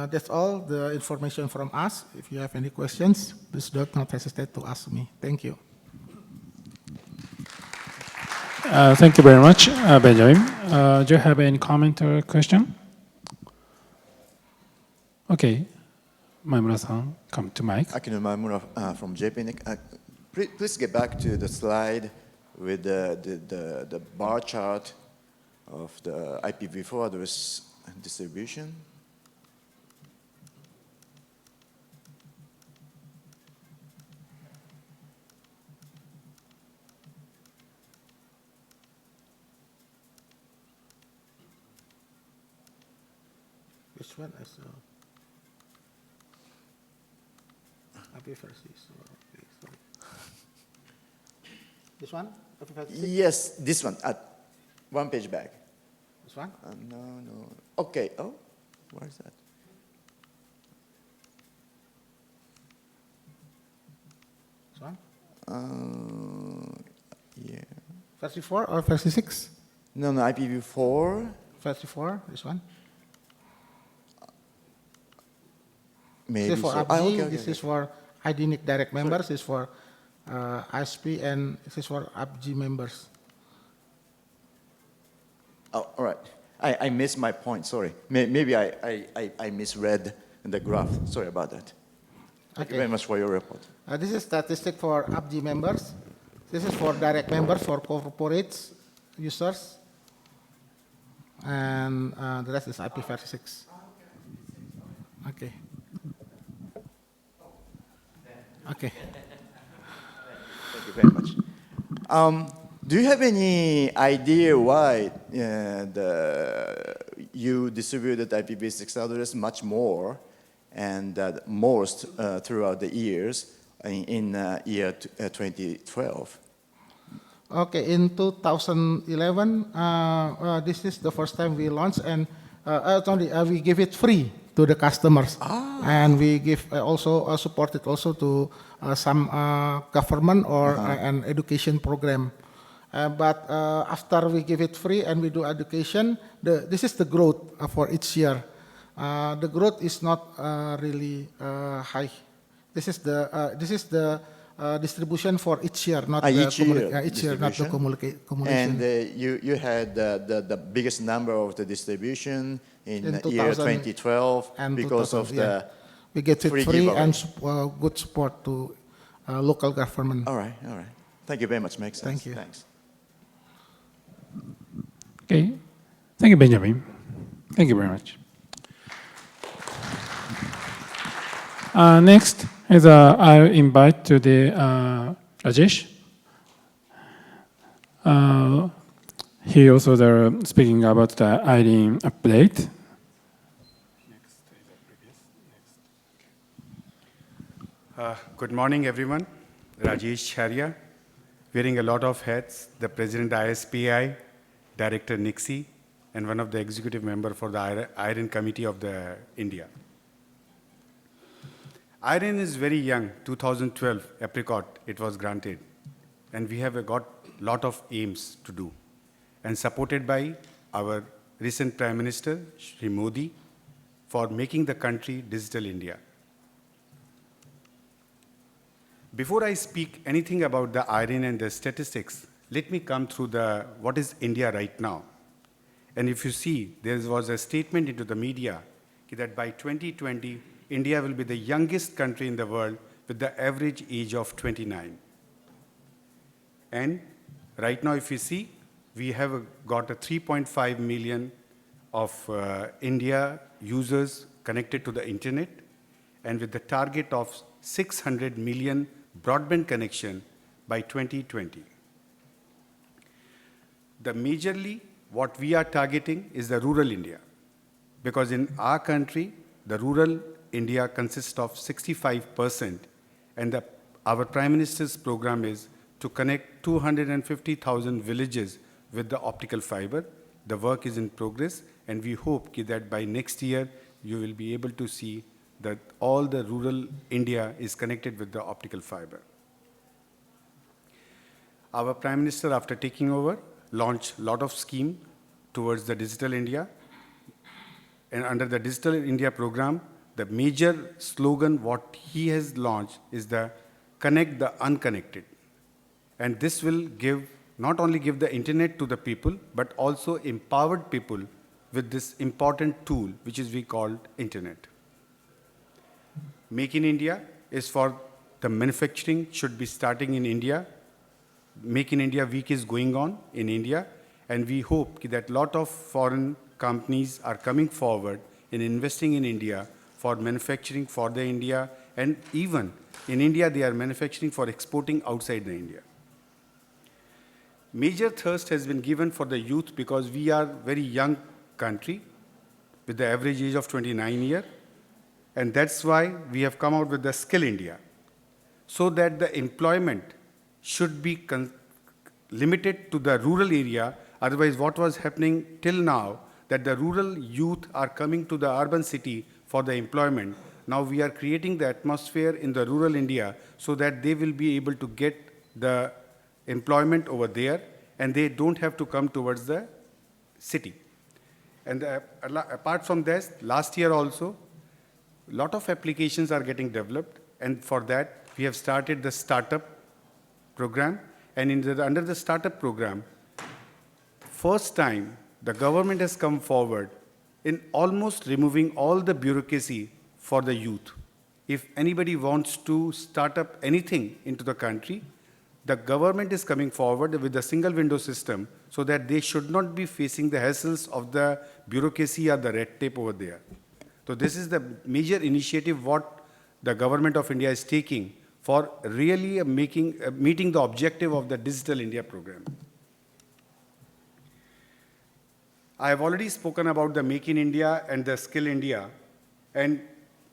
That's all the information from us. If you have any questions, please do not hesitate to ask me. Thank you. Thank you very much, Benjamin. Do you have any comment or question? Okay, Maimura-san, come to mic. Akino Maimura from JPNIC. Please get back to the slide with the bar chart of the IPv4 address distribution. Which one is IP-versi? This one? Yes, this one. One page back. This one? No. Okay. Oh, where is that? This one? Yeah. Versi 4 or versi 6? No, IPv4. Versi 4, this one? Maybe This is for so. APJI, Okay. this is for IDNIC direct members, this is for ISP, and this is for APJI members. Oh, all right. I missed my point, sorry. Maybe I misread the graph. Sorry about that. Thank you very much for your report. This is statistic for APJI members. This is for direct members, for corporates, users. And the rest is IP-versi6. Okay. Okay. Thank you very much. Do you have any idea why you distributed IPv6 address much more and most throughout the years in year 2012? Okay, in 2011, this is the first time we launched, and we give it free to the customers. And we give also supported also to some government or an education program. But after we give it free and we do education, this is the growth for each year. The growth is not really high. This is the distribution for each year, not each year each year, not the distribution. cumulation. And you had the biggest number of the distribution in In year 2000 2012 and because 2000, of yeah. the We get it free free giveaway. and good support to local government. All right, all right. Thank you very much. Makes sense. Thank you. Thanks. Okay. Thank you, Benjamin. Thank you very much. Next is I'll invite to the Rajesh. He also speaking about the IRINN update. Good morning, everyone. Rajesh Chharia, wearing a lot of hats, the President ISPAI, Director NICSI, and one of the executive member for the IRINN Committee of the India. IRINN is very young, 2012, Apricot, it was granted. And we have got a lot of aims to do. And supported by our recent Prime Minister, Shri Modi, for making the country Digital India. Before I speak anything about the IRINN and the statistics, let me come through what is India right now. And if you see, there was a statement into the media that by 2020, India will be the youngest country in the world with the average age of 29. And right now, if you see, we have got a 3.5 million of India users connected to the internet, and with the target of 600 million broadband connection by 2020. Majorly, what we are targeting is the rural India, because in our country, the rural India consists of 65%, and our Prime Minister's program is to connect 250,000 villages with the optical fiber. The work is in progress, and we hope that by next year, you will be able to see that all the rural India is connected with the optical fiber. Our Prime Minister, after taking over, launched a lot of schemes towards the Digital India. And under the Digital India program, the major slogan what he has launched is the connect the unconnected. And this will not only give the internet to the people, but also empowered people with this important tool, which is we called internet. Make in India is for the manufacturing should be starting in India. Make in India week is going on in India, and we hope that a lot of foreign companies are coming forward in investing in India for manufacturing for the India, and even in India they are manufacturing for exporting outside the India. Major thrust has been given for the youth because we are very young country with the average age of 29 years. And that's why we have come out with the Skill India, so that the employment should be limited to the rural area. Otherwise, what was happening till now, that the rural youth are coming to the urban city for the employment. Now we are creating the atmosphere in the rural India so that they will be able to get the employment over there, and they don't have to come towards the city. And apart from this, last year also, a lot of applications are getting developed, and for that, we have started the startup program. And under the startup program, first time, the government has come forward in almost removing all the bureaucracy for the youth. If anybody wants to start up anything into the country, the government is coming forward with a single window system so that they should not be facing the hassles of the bureaucracy or the red tape over there. So this is the major initiative what the government of India is taking for really meeting the objective of the Digital India program. I have already spoken about the Make in India and the Skill India, and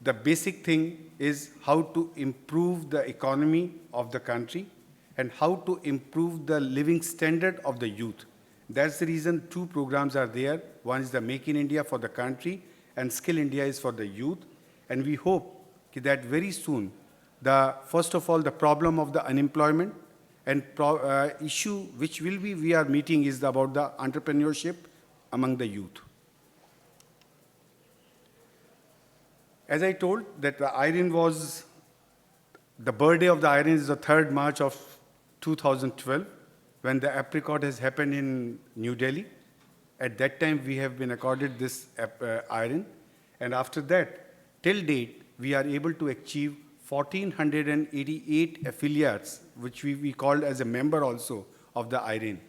the basic thing is how to improve the economy of the country and how to improve the living standard of the youth. That's the reason two programs are there. One is the Make in India for the country, and Skill India is for the youth. And we hope that very soon, first of all, the problem of the unemployment and issue which we are meeting is about the entrepreneurship among the youth. As I told that the IRINN was the birthday of the IRINN is the 3rd March of 2012, when the Apricot has happened in New Delhi. At that time, we have been accorded this IRINN. And after that, till date, we are able to achieve 1,488 affiliates, which we called as a member also of the IRINN.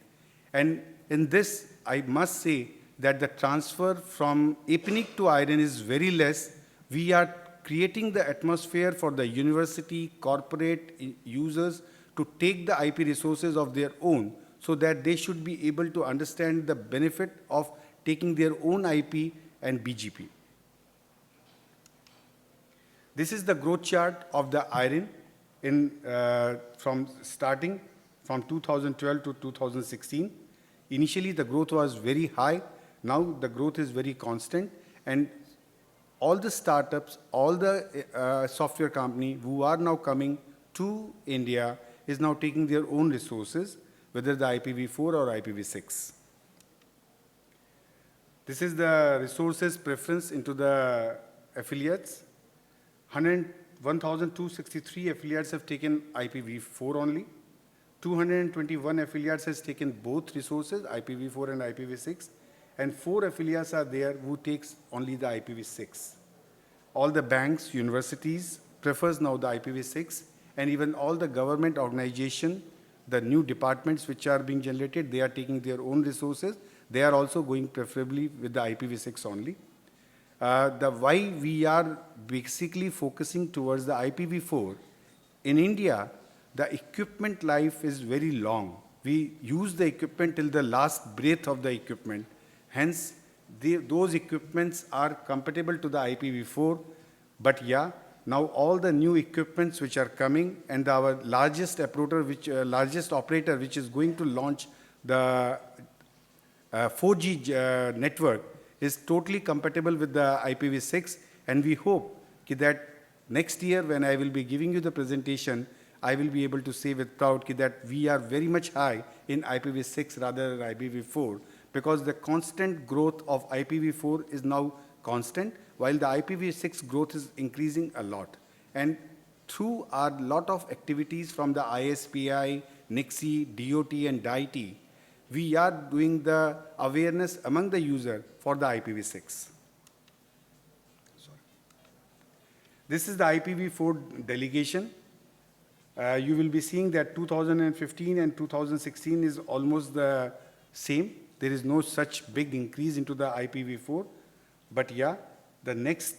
And in this, I must say that the transfer from APNIC to IRINN is very less. We are creating the atmosphere for the university, corporate users to take the IP resources of their own, so that they should be able to understand the benefit of taking their own IP and BGP. This is the growth chart of the IRINN from starting from 2012 to 2016. Initially, the growth was very high. Now the growth is very constant, and all the startups, all the software company who are now coming to India is now taking their own resources, whether the IPv4 or IPv6. This is the resources preference into the affiliates. 1,263 affiliates have taken IPv4 only. 221 affiliates has taken both resources, IPv4 and IPv6. And 4 affiliates are there who takes only the IPv6. All the banks, universities prefers now the IPv6, and even all the government organization, the new departments which are being generated, they are taking their own resources. They are also going preferably with the IPv6 only. Why we are basically focusing towards the IPv4, in India, the equipment life is very long. We use the equipment till the last breath of the equipment. Hence, those equipments are compatible to the IPv4. But yeah, now all the new equipments which are coming, and our largest operator, which is going to launch the 4G network, is totally compatible with the IPv6, and we hope that next year when I will be giving you the presentation, I will be able to say with proud that we are very much high in IPv6 rather than IPv4, because the constant growth of IPv4 is now constant, while the IPv6 growth is increasing a lot. And through our lot of activities from the ISPAI, NICSI, DOT, and DIT, we are doing the awareness among the user for the IPv6. This is the IPv4 delegation. You will be seeing that 2015 and 2016 is almost the same. There is no such big increase into the IPv4. But yeah, the next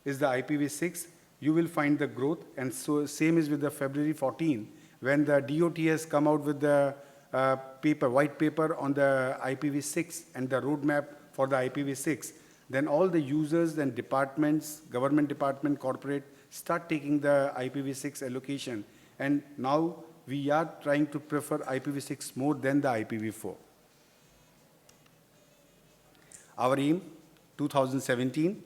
is the IPv6. You will find the growth, and so same is with the February 14, when the DOT has come out with the white paper on the IPv6 and the roadmap for the IPv6. Then all the users and departments, government department, corporate, start taking the IPv6 allocation. And now we are trying to prefer IPv6 more than the IPv4. Our aim, 2017,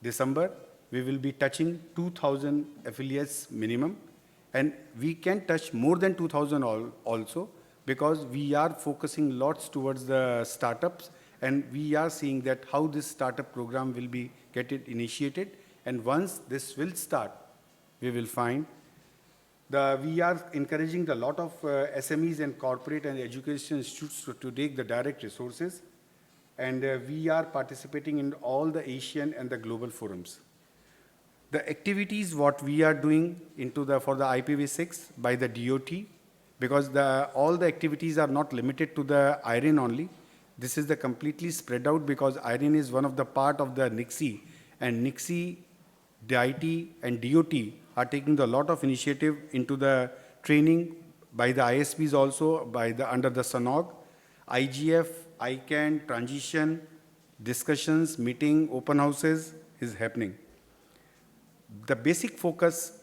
December, we will be touching 2,000 affiliates minimum. And we can touch more than 2,000 also, because we are focusing lots towards the startups, and we are seeing that how this startup program will be initiated. And once this will start, we will find we are encouraging a lot of SMEs and corporate and education institutes to take the direct resources. And we are participating in all the Asian and the global forums. The activities what we are doing for the IPv6 by the DOT, because all the activities are not limited to the IRINN only. This is the completely spread out, because IRINN is one of the part of the NICSI, and NICSI, DIT, and DOT are taking a lot of initiative into the training by the ISPs also, under the SONOG, IGF, ICANN, transition, discussions, meeting, open houses is happening. The basic focus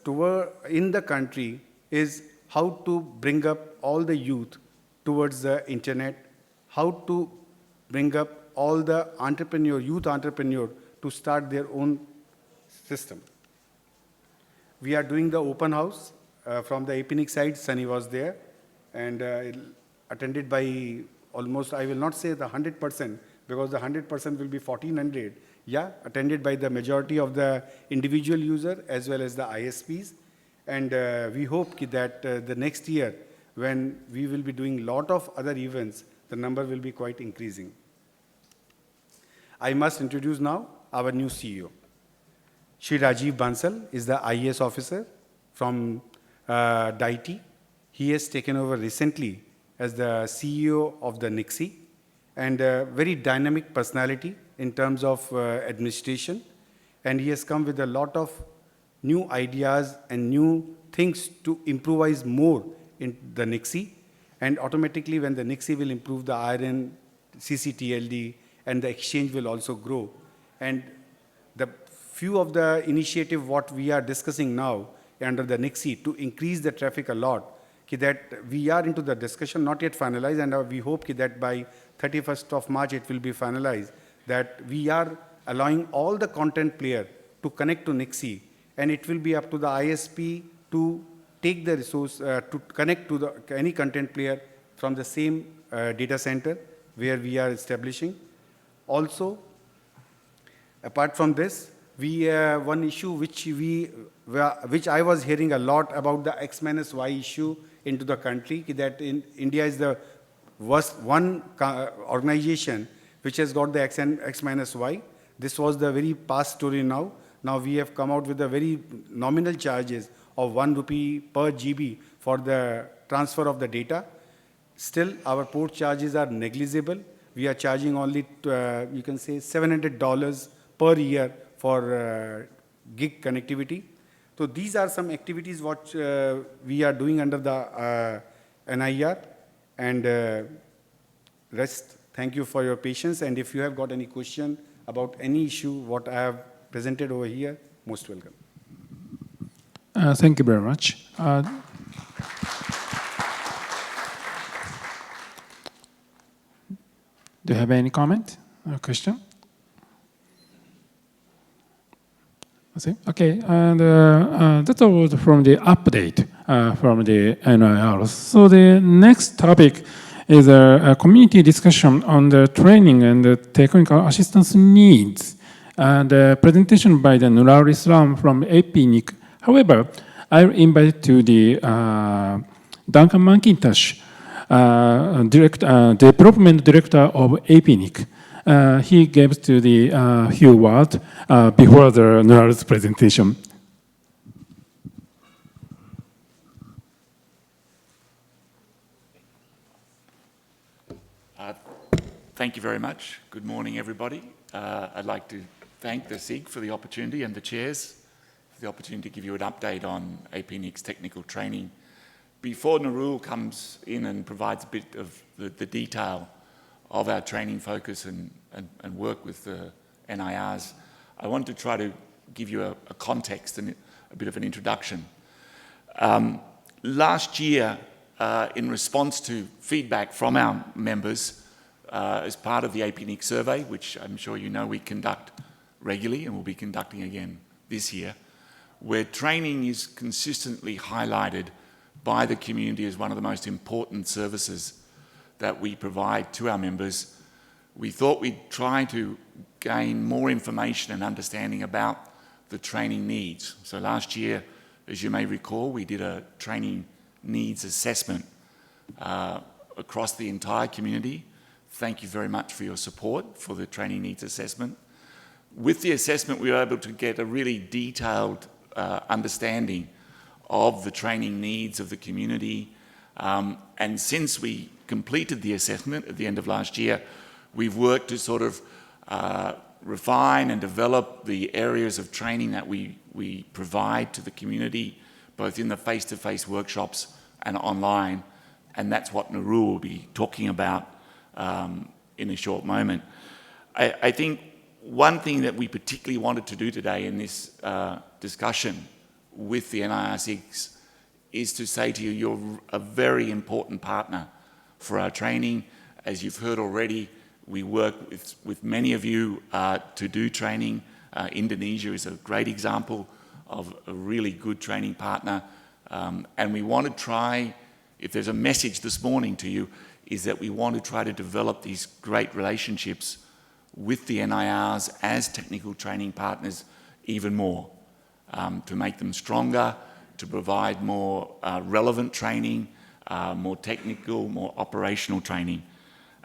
in the country is how to bring up all the youth towards the internet, how to bring up all the youth entrepreneur to start their own system. We are doing the open house from the APNIC side. Sunny was there, and attended by almost, I will not say the 100%, because the 100% will be 1,400. Yeah, attended by the majority of the individual user as well as the ISPs. And we hope that the next year, when we will be doing a lot of other events, the number will be quite increasing. I must introduce now our new CEO. Shri Rajiv Bansal is the IAS officer from DIT. He has taken over recently as the CEO of the NICSI, and a very dynamic personality in terms of administration. And he has come with a lot of new ideas and new things to improvise more in the NICSI. And automatically, when the NICSI will improve, the IRINN, CCTLD, and the exchange will also grow. And the few of the initiative what we are discussing now under the NICSI to increase the traffic a lot, that we are into the discussion, not yet finalized, and we hope that by 31st of March it will be finalized, that we are allowing all the content player to connect to NICSI, and it will be up to the ISP to take the resource, to connect to any content player from the same data center where we are establishing. Also, apart from this, we one issue which I was hearing a lot about, the X-Y issue into the country, that in India is the worst one organization which has got the X-Y. This was the very past story now. Now we have come out with the very nominal charges of 1 rupee per GB for the transfer of the data. Still, our port charges are negligible. We are charging only, you can say, $700 per year for gig connectivity. So these are some activities what we are doing under the NIR. And rest, thank you for your patience. And if you have got any question about any issue what I have presented over here, most welcome. Thank you very much. Do you have any comment or question? Okay, and that's all from the update from the NIR. So the next topic is a community discussion on the training and the technical assistance needs, and a presentation by the Nurul Islam from APNIC. However, I invited to the Duncan McIntosh, development director of APNIC. He gave to the few words before the Nurul's presentation. Thank you very much. Good morning, everybody. I'd like to thank the SIG for the opportunity and the chairs for the opportunity to give you an update on APNIC's technical training. Before Nurul comes in and provides a bit of the detail of our training focus and work with the NIRs, I want to try to give you a context and a bit of an introduction. Last year, in response to feedback from our members, as part of the APNIC survey, which I'm sure you know we conduct regularly and will be conducting again this year, where training is consistently highlighted by the community as one of the most important services that we provide to our members, we thought we'd try to gain more information and understanding about the training needs. So last year, as you may recall, we did a training needs assessment across the entire community. Thank you very much for your support for the training needs assessment. With the assessment, we were able to get a really detailed understanding of the training needs of the community. And since we completed the assessment at the end of last year, we've worked to sort of refine and develop the areas of training that we provide to the community, both in the face-to-face workshops and online. And that's what Nurul will be talking about in a short moment. I think one thing that we particularly wanted to do today in this discussion with the NIR6 is to say to you, you're a very important partner for our training. As you've heard already, we work with many of you to do training. Indonesia is a great example of a really good training partner. And we want to try, if there's a message this morning to you, is that we want to try to develop these great relationships with the NIRs as technical training partners even more, to make them stronger, to provide more relevant training, more technical, more operational training.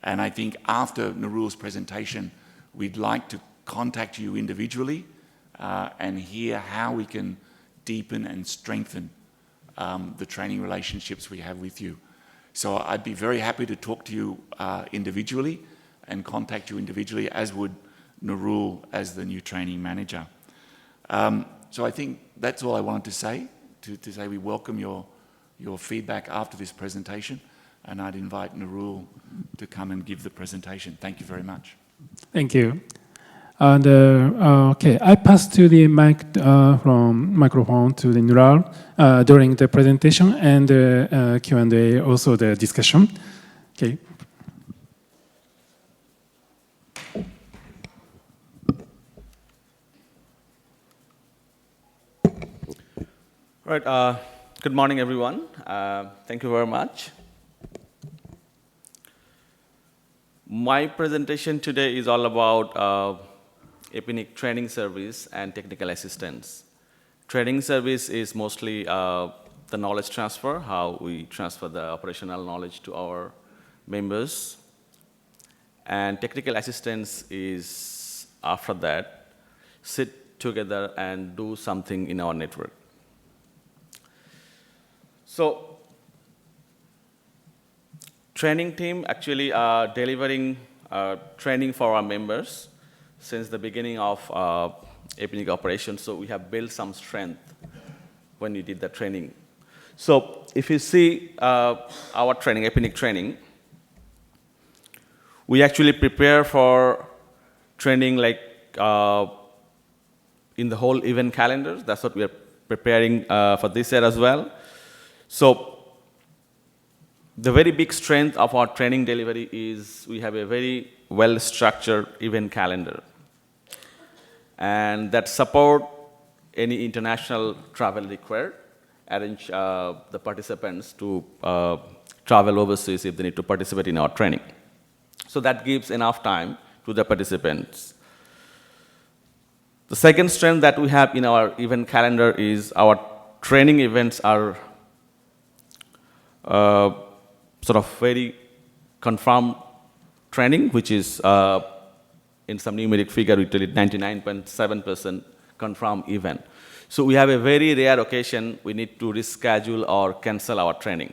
And I think after Nurul's presentation, we'd like to contact you individually and hear how we can deepen and strengthen the training relationships we have with you. So I'd be very happy to talk to you individually and contact you individually, as would Nurul as the new training manager. So I think that's all I wanted to say, to say we welcome your feedback after this presentation, and I'd invite Nurul to come and give the presentation. Thank you very much. Thank you. And okay, I passed to the mic from microphone to the Nurul during the presentation and Q&A, also the discussion. Okay. Right. Good morning, everyone. Thank you very much. My presentation today is all about APNIC training service and technical assistance. Training service is mostly the knowledge transfer, how we transfer the operational knowledge to our members. And technical assistance is, after that, sit together and do something in our network. So, training team actually are delivering training for our members since the beginning of APNIC operations. So we have built some strength when we did the training. So if you see our training, APNIC training, we actually prepare for training like in the whole event calendar. That's what we are preparing for this year as well. So the very big strength of our training delivery is we have a very well-structured event calendar, and that support any international travel required, arrange the participants to travel overseas if they need to participate in our training. So that gives enough time to the participants. The second strength that we have in our event calendar is our training events are sort of very confirmed training, which is in some numeric figure, we tell it 99.7% confirmed event. So we have a very rare occasion we need to reschedule or cancel our training.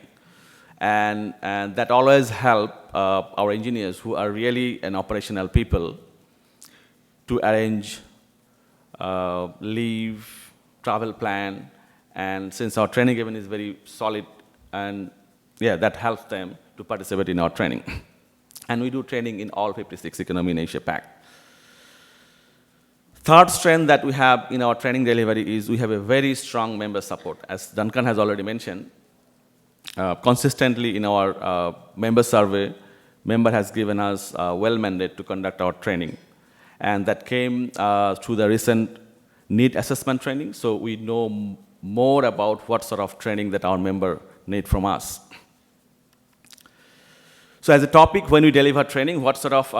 And that always help our engineers who are really an operational people to arrange leave, travel plan, and since our training event is very solid, and yeah, that helps them to participate in our training. And we do training in all 56 economies in Asia-Pac. Third strength that we have in our training delivery is we have a very strong member support. As Duncan has already mentioned, consistently in our member survey, member has given us well mandate to conduct our training. And that came through the recent need assessment training, so we know more about what sort of training that our member need from us. So as a topic, when we deliver training, what sort of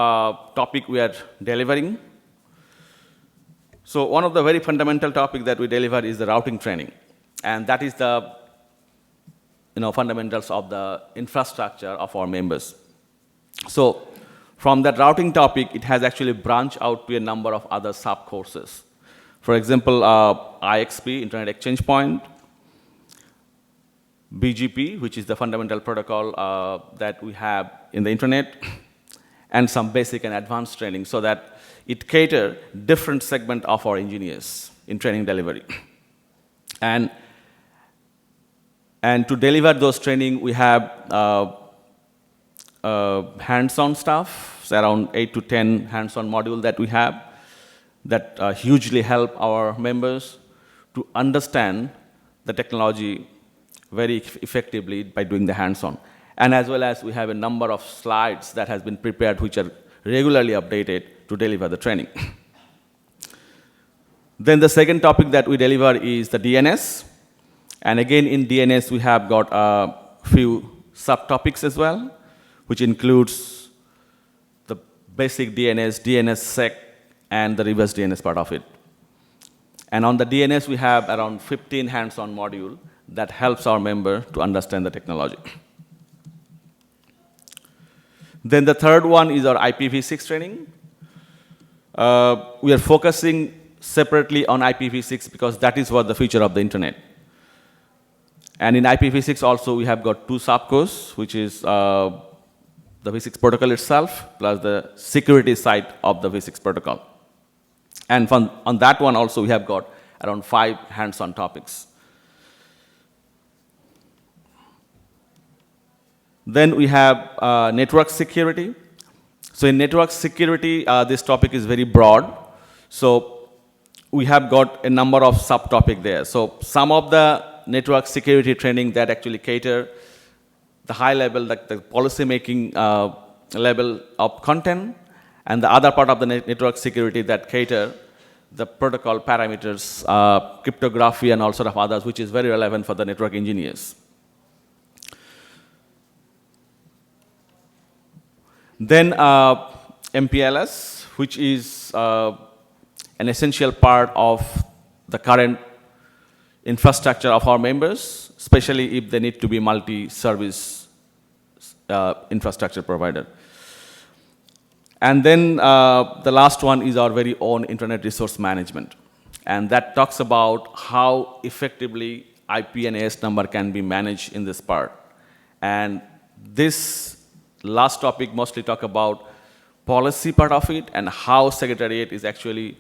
topic we are delivering? So one of the very fundamental topics that we deliver is the routing training. And that is the fundamentals of the infrastructure of our members. So from that routing topic, it has actually branched out to a number of other sub-courses. For example, IXP, Internet Exchange Point, BGP, which is the fundamental protocol that we have in the internet, and some basic and advanced training so that it caters different segment of our engineers in training delivery. And to deliver those training, we have hands-on stuff, so around 8 to 10 hands-on modules that we have that hugely help our members to understand the technology very effectively by doing the hands-on. And as well as we have a number of slides that has been prepared which are regularly updated to deliver the training. Then the second topic that we deliver is the DNS. And again, in DNS, we have got a few subtopics as well, which includes the basic DNS, DNSSEC, and the reverse DNS part of it. And on the DNS, we have around 15 hands-on modules that helps our member to understand the technology. Then the third one is our IPv6 training. We are focusing separately on IPv6 because that is what the future of the internet. And in IPv6 also we have got two subcores, which is the V6 protocol itself plus the security side of the V6 protocol. And on that one also we have got around 5 hands-on topics. Then we have network security. So in network security, this topic is very broad. So we have got a number of subtopics there. So some of the network security training that actually cater the high level, like the policy making level of content, and the other part of the network security that cater the protocol parameters, cryptography, and all sort of others, which is very relevant for the network engineers. Then MPLS, which is an essential part of the current infrastructure of our members, especially if they need to be multi-service infrastructure provider. And then the last one is our very own internet resource management. And that talks about how effectively IP and AS number can be managed in this part. And this last topic mostly talk about policy part of it and how Secretariat is actually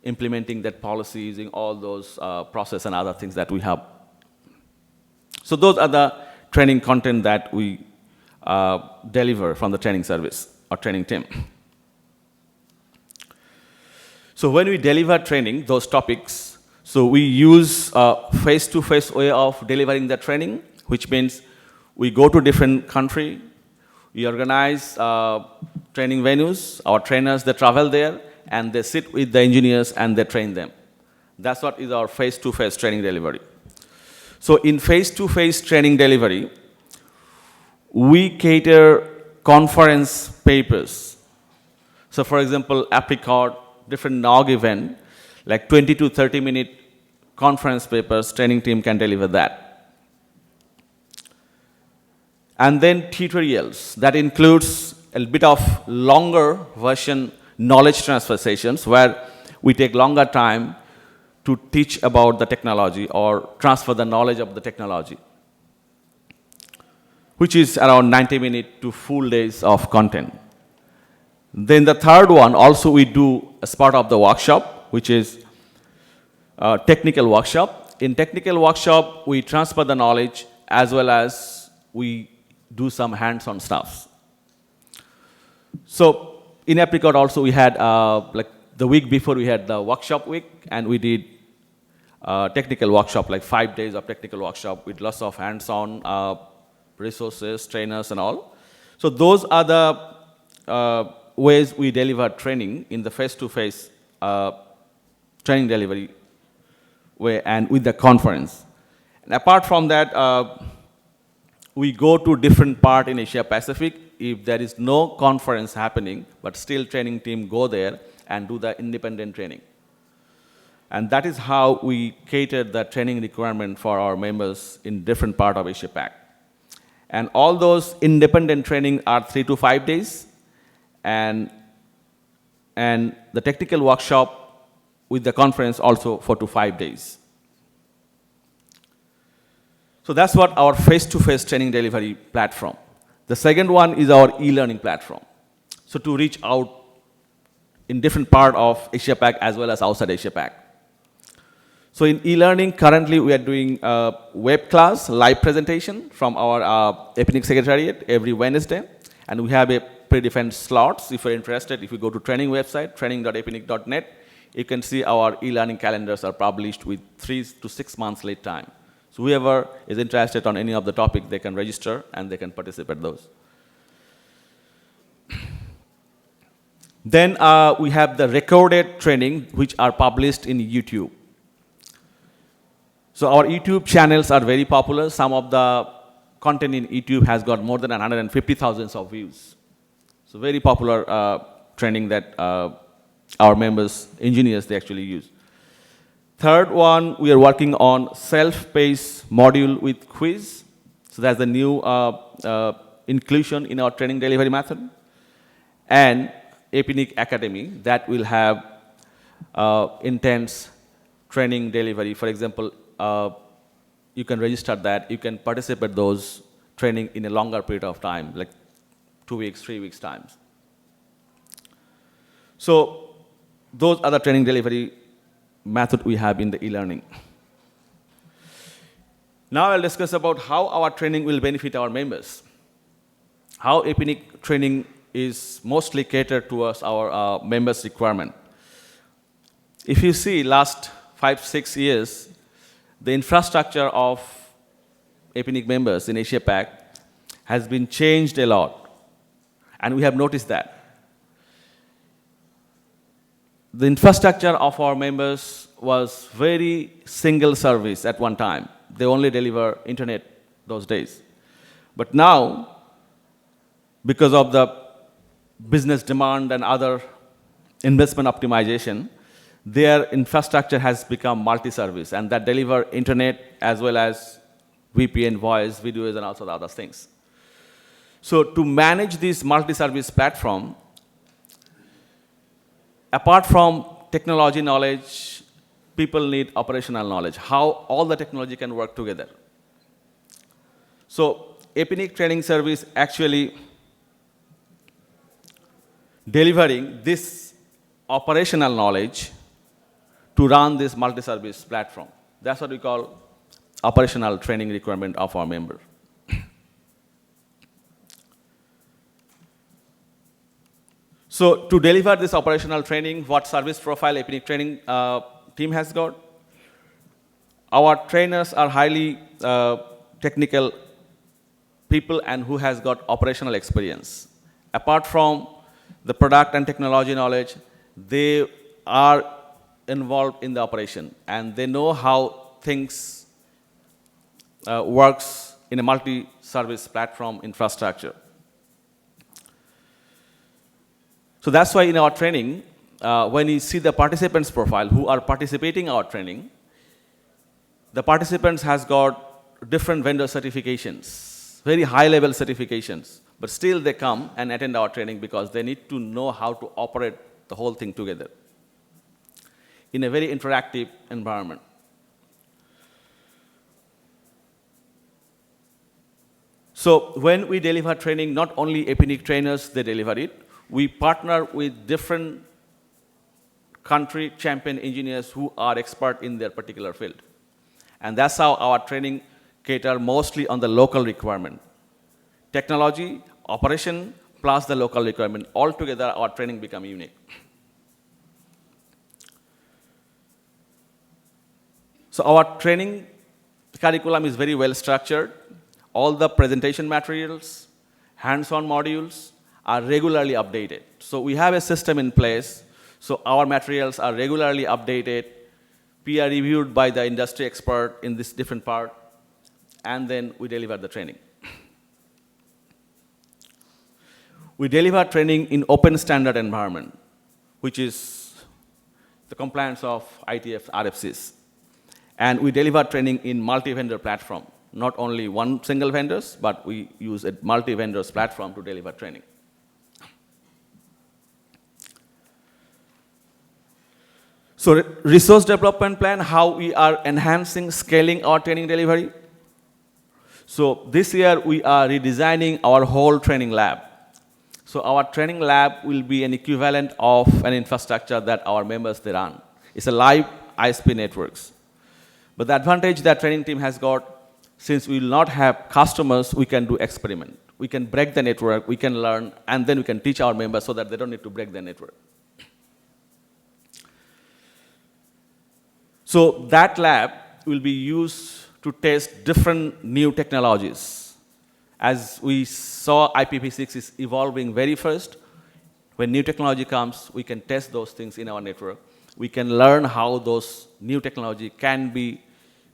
implementing that policy using all those process and other things that we have. So those are the training content that we deliver from the training service or training team. So when we deliver training, those topics, so we use face-to-face way of delivering the training, which means we go to different country, we organize training venues, our trainers, they travel there, and they sit with the engineers and they train them. That's what is our face-to-face training delivery. So in face-to-face training delivery, we cater conference papers. So for example, Apricot, different NOG event, like 20 to 30 minute conference papers, training team can deliver that. And then tutorials, that includes a bit of longer version knowledge transfer sessions where we take longer time to teach about the technology or transfer the knowledge of the technology, which is around 90 minutes to full days of content. Then the third one also we do as part of the workshop, which is technical workshop. In technical workshop, we transfer the knowledge as well as we do some hands-on stuff. So in Apricot also we had, like the week before we had the workshop week, and we did technical workshop, like 5 days of technical workshop with lots of hands-on resources, trainers and all. So those are the ways we deliver training in the face-to-face training delivery way and with the conference. And apart from that, we go to different part in Asia Pacific if there is no conference happening, but still training team go there and do the independent training. And that is how we cater the training requirement for our members in different part of Asia Pac. And all those independent training are 3 to 5 days. And the technical workshop with the conference also 4 to 5 days. So that's what our face-to-face training delivery platform. The second one is our e-learning platform. So to reach out in different part of Asia Pac as well as outside Asia Pac. So in e-learning, currently we are doing a web class, live presentation from our APNIC Secretariat every Wednesday. And we have a predefined slots. If you're interested, if you go to training website, training.apnic.net, you can see our e-learning calendars are published with 3 to 6 months lead time. So whoever is interested on any of the topic, they can register and they can participate those. Then we have the recorded training which are published in YouTube. So our YouTube channels are very popular. Some of the content in YouTube has got more than 150,000 of views. So very popular training that our members, engineers, they actually use. Third one, we are working on self-paced module with quiz. So that's the new inclusion in our training delivery method. And APNIC Academy, that will have intense training delivery. For example, you can register that, you can participate those training in a longer period of time, like 2 weeks, 3 weeks times. So those are the training delivery method we have in the e-learning. Now I'll discuss about how our training will benefit our members. How APNIC training is mostly catered towards our members' requirement. If you see last 5-6 years, the infrastructure of APNIC members in Asia-Pac has been changed a lot, and we have noticed that. The infrastructure of our members was very single service at one time. They only deliver internet those days. But now, because of the business demand and other investment optimization, their infrastructure has become multi-service, and that deliver internet as well as VPN, voice, videos, and also the other things. So to manage this multi-service platform, apart from technology knowledge, people need operational knowledge, how all the technology can work together. So APNIC training service actually delivering this operational knowledge to run this multi-service platform. That's what we call operational training requirement of our member. So to deliver this operational training, what service profile APNIC training team has got? Our trainers are highly technical people and who has got operational experience. Apart from the product and technology knowledge, they are involved in the operation, and they know how things works in a multi-service platform infrastructure. So that's why in our training, when you see the participants' profile who are participating in our training, the participants has got different vendor certifications, very high-level certifications, but still they come and attend our training because they need to know how to operate the whole thing together in a very interactive environment. So when we deliver training, not only APNIC trainers, they deliver it. We partner with different country champion engineers who are expert in their particular field. And that's how our training cater mostly on the local requirement. Technology, operation, plus the local requirement. Altogether, our training become unique. So our training curriculum is very well structured. All the presentation materials, hands-on modules are regularly updated. So we have a system in place. So our materials are regularly updated, peer reviewed by the industry expert in this different part, and then we deliver the training. We deliver training in open standard environment, which is the compliance of ITF RFCs. And we deliver training in multi-vendor platform, not only one single vendors, but we use a multi-vendors platform to deliver training. So resource development plan, how we are enhancing, scaling our training delivery. So this year we are redesigning our whole training lab. So our training lab will be an equivalent of an infrastructure that our members they run. It's a live ISP networks. But the advantage that training team has got, since we will not have customers, we can do experiment. We can break the network, we can learn, and then we can teach our members so that they don't need to break the network. So that lab will be used to test different new technologies. As we saw, IPv6 is evolving very fast. When new technology comes, we can test those things in our network. We can learn how those new technology can be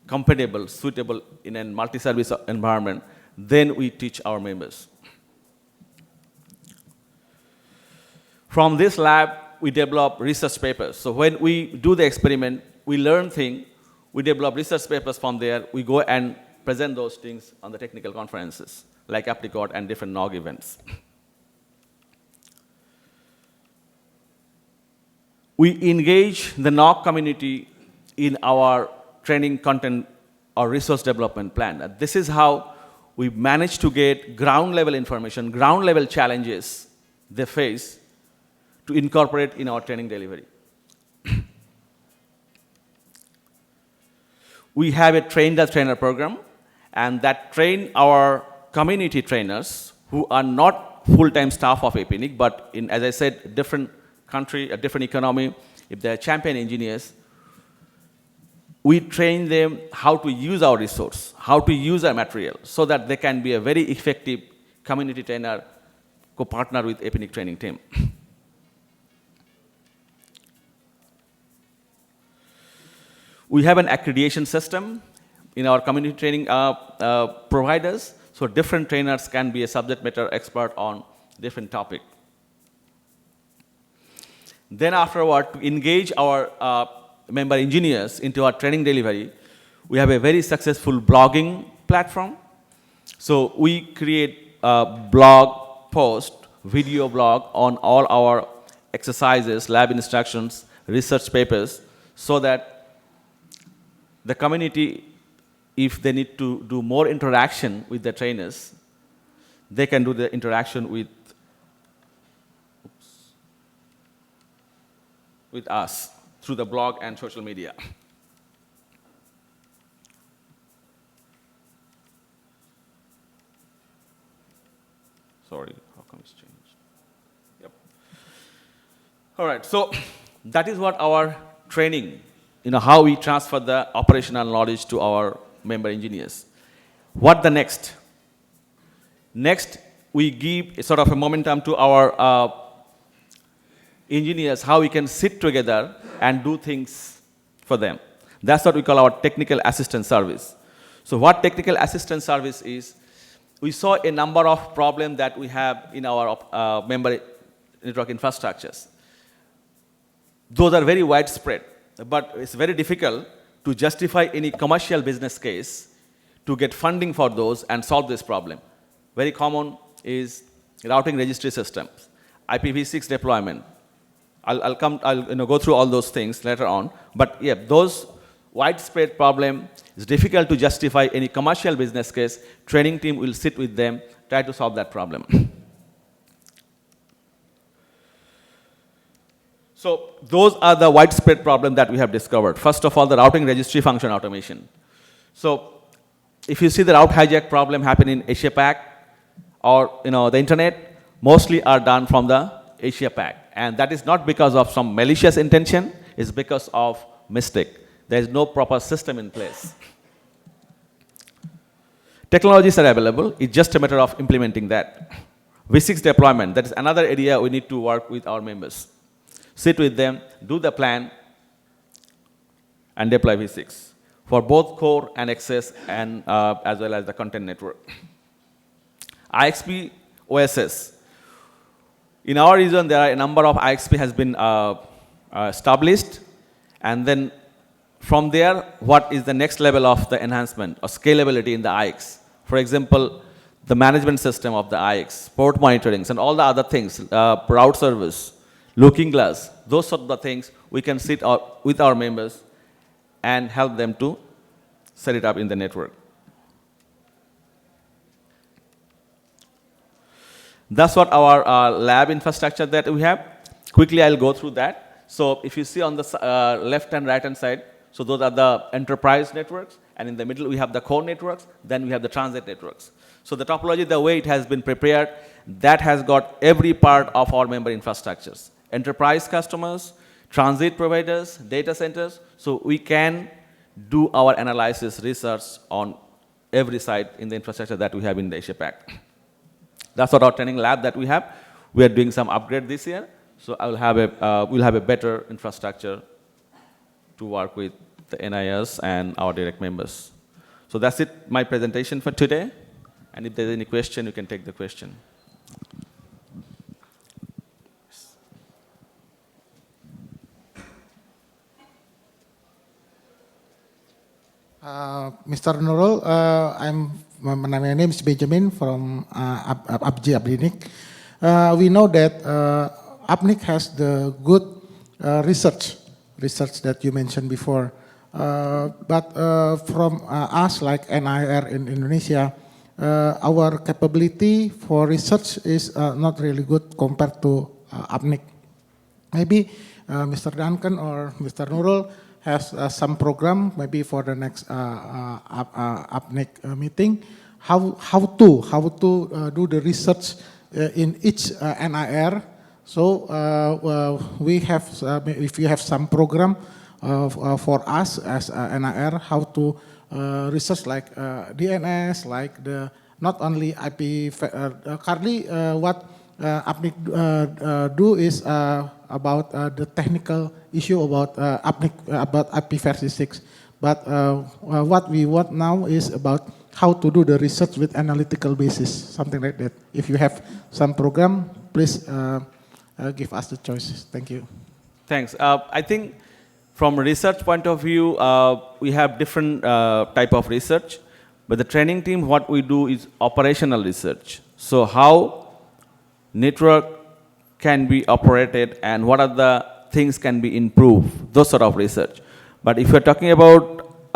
compatible, suitable in a multi-service environment. Then we teach our members. From this lab, we develop research papers. So when we do the experiment, we learn things, we develop research papers from there, we go and present those things on the technical conferences, like Apricot and different NOG events. We engage the NOG community in our training content or resource development plan. This is how we manage to get ground level information, ground level challenges they face to incorporate in our training delivery. We have a train the trainer program, and that train our community trainers who are not full-time staff of APNIC, but in, as I said, different country, a different economy, if they are champion engineers, we train them how to use our resource, how to use our material, so that they can be a very effective community trainer, co-partner with APNIC training team. We have an accreditation system in our community training providers, so different trainers can be a subject matter expert on different topic. Then afterward, to engage our member engineers into our training delivery, we have a very successful blogging platform. So we create blog post, video blog on all our exercises, lab instructions, research papers, so that the community, if they need to do more interaction with the trainers, they can do the interaction with us through the blog and social media. Sorry, how come it's changed? Yep. All right, so that is what our training, how we transfer the operational knowledge to our member engineers. What the next? Next, we give a sort of a momentum to our engineers, how we can sit together and do things for them. That's what we call our technical assistance service. So what technical assistance service is, we saw a number of problems that we have in our member network infrastructures. Those are very widespread, but it's very difficult to justify any commercial business case to get funding for those and solve this problem. Very common is routing registry systems, IPv6 deployment. I'll go through all those things later on, but yeah, those widespread problem is difficult to justify any commercial business case. Training team will sit with them, try to solve that problem. So those are the widespread problems that we have discovered. First of all, the routing registry function automation. So if you see the route hijack problem happen in Asia-Pac or the internet, mostly are done from the Asia-Pac. And that is not because of some malicious intention, it's because of mistake. There is no proper system in place. Technologies are available, it's just a matter of implementing that. V6 deployment, that is another area we need to work with our members. Sit with them, do the plan, and deploy V6 for both core and access, and as well as the content network. IXP OSS. In our region, there are a number of IXP has been established, and then from there, what is the next level of the enhancement or scalability in the IX? For example, the management system of the IX, port monitorings, and all the other things, route service, looking glass, those sort of the things, we can sit with our members and help them to set it up in the network. That's what our lab infrastructure that we have. Quickly, I'll go through that. So if you see on the left and right hand side, so those are the enterprise networks, and in the middle we have the core networks, then we have the transit networks. So the topology, the way it has been prepared, that has got every part of our member infrastructures. Enterprise customers, transit providers, data centers, so we can do our analysis research on every site in the infrastructure that we have in the Asia-Pac. That's what our training lab that we have. We are doing some upgrade this year, so we'll have a better infrastructure to work with the NIS and our direct members. So that's it, my presentation for today. And if there's any question, you can take the question. Mr. Nurul, my name is Benjamin from APJII-IDNIC. We know that APNIC has the good research that you mentioned before. But from us, like NIR in Indonesia, our capability for research is not really good compared to APNIC. Maybe Mr. Duncan or Mr. Nurul has some program, maybe for the next APNIC meeting, how to do the research in each NIR. So we have, if you have some program for us as NIR, how to research like DNS, like the not only IP. Currently, what APNIC do is about the technical issue about APNIC, about IPv6. But what we want now is about how to do the research with analytical basis, something like that. If you have some program, please give us the choice. Thank you. Thanks. I think from a research point of view, we have different type of research. But the training team, what we do is operational research. So how network can be operated and what are the things can be improved, those sort of research. But if you're talking about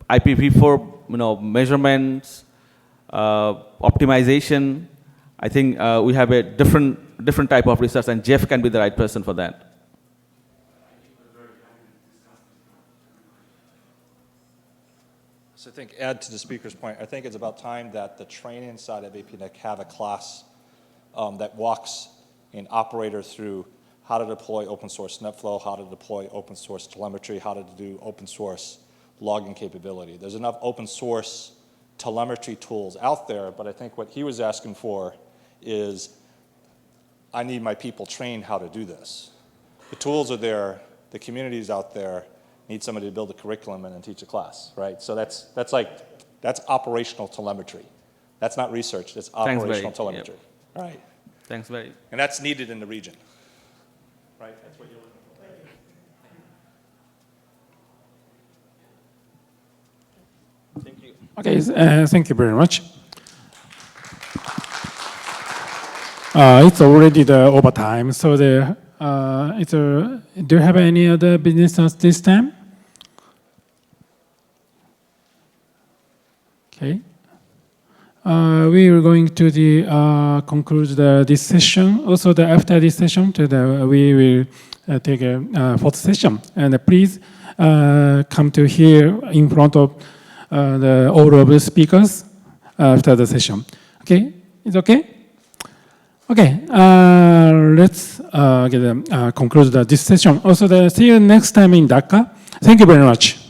IPv4, measurements, optimization, I think we have a different type of research, and Jeff can be the right person for that. So I think, add to the speaker's point, I think it's about time that the training side of APNIC have a class that walks an operator through how to deploy open source NetFlow, how to deploy open source telemetry, how to do open source logging capability. There's enough open source telemetry tools out there, but I think what he was asking for is, I need my people trained how to do this. The tools are there, the community's out there, need somebody to build a curriculum and then teach a class, right? So that's operational telemetry. That's not research, that's operational telemetry. Yep. Right. Thanks, Barry. And that's needed in the region. Right, that's what you're looking for. Thank you. Okay, thank you very much. It's already the overtime, so do you have any other business at this time? Okay. We are going to conclude this session. Also, after this session, we will take a fourth session. And please come to here in front of all of the speakers after the session. Okay, it's okay? Okay, let's conclude this session. Also, see you next time in Dhaka. Thank you very much.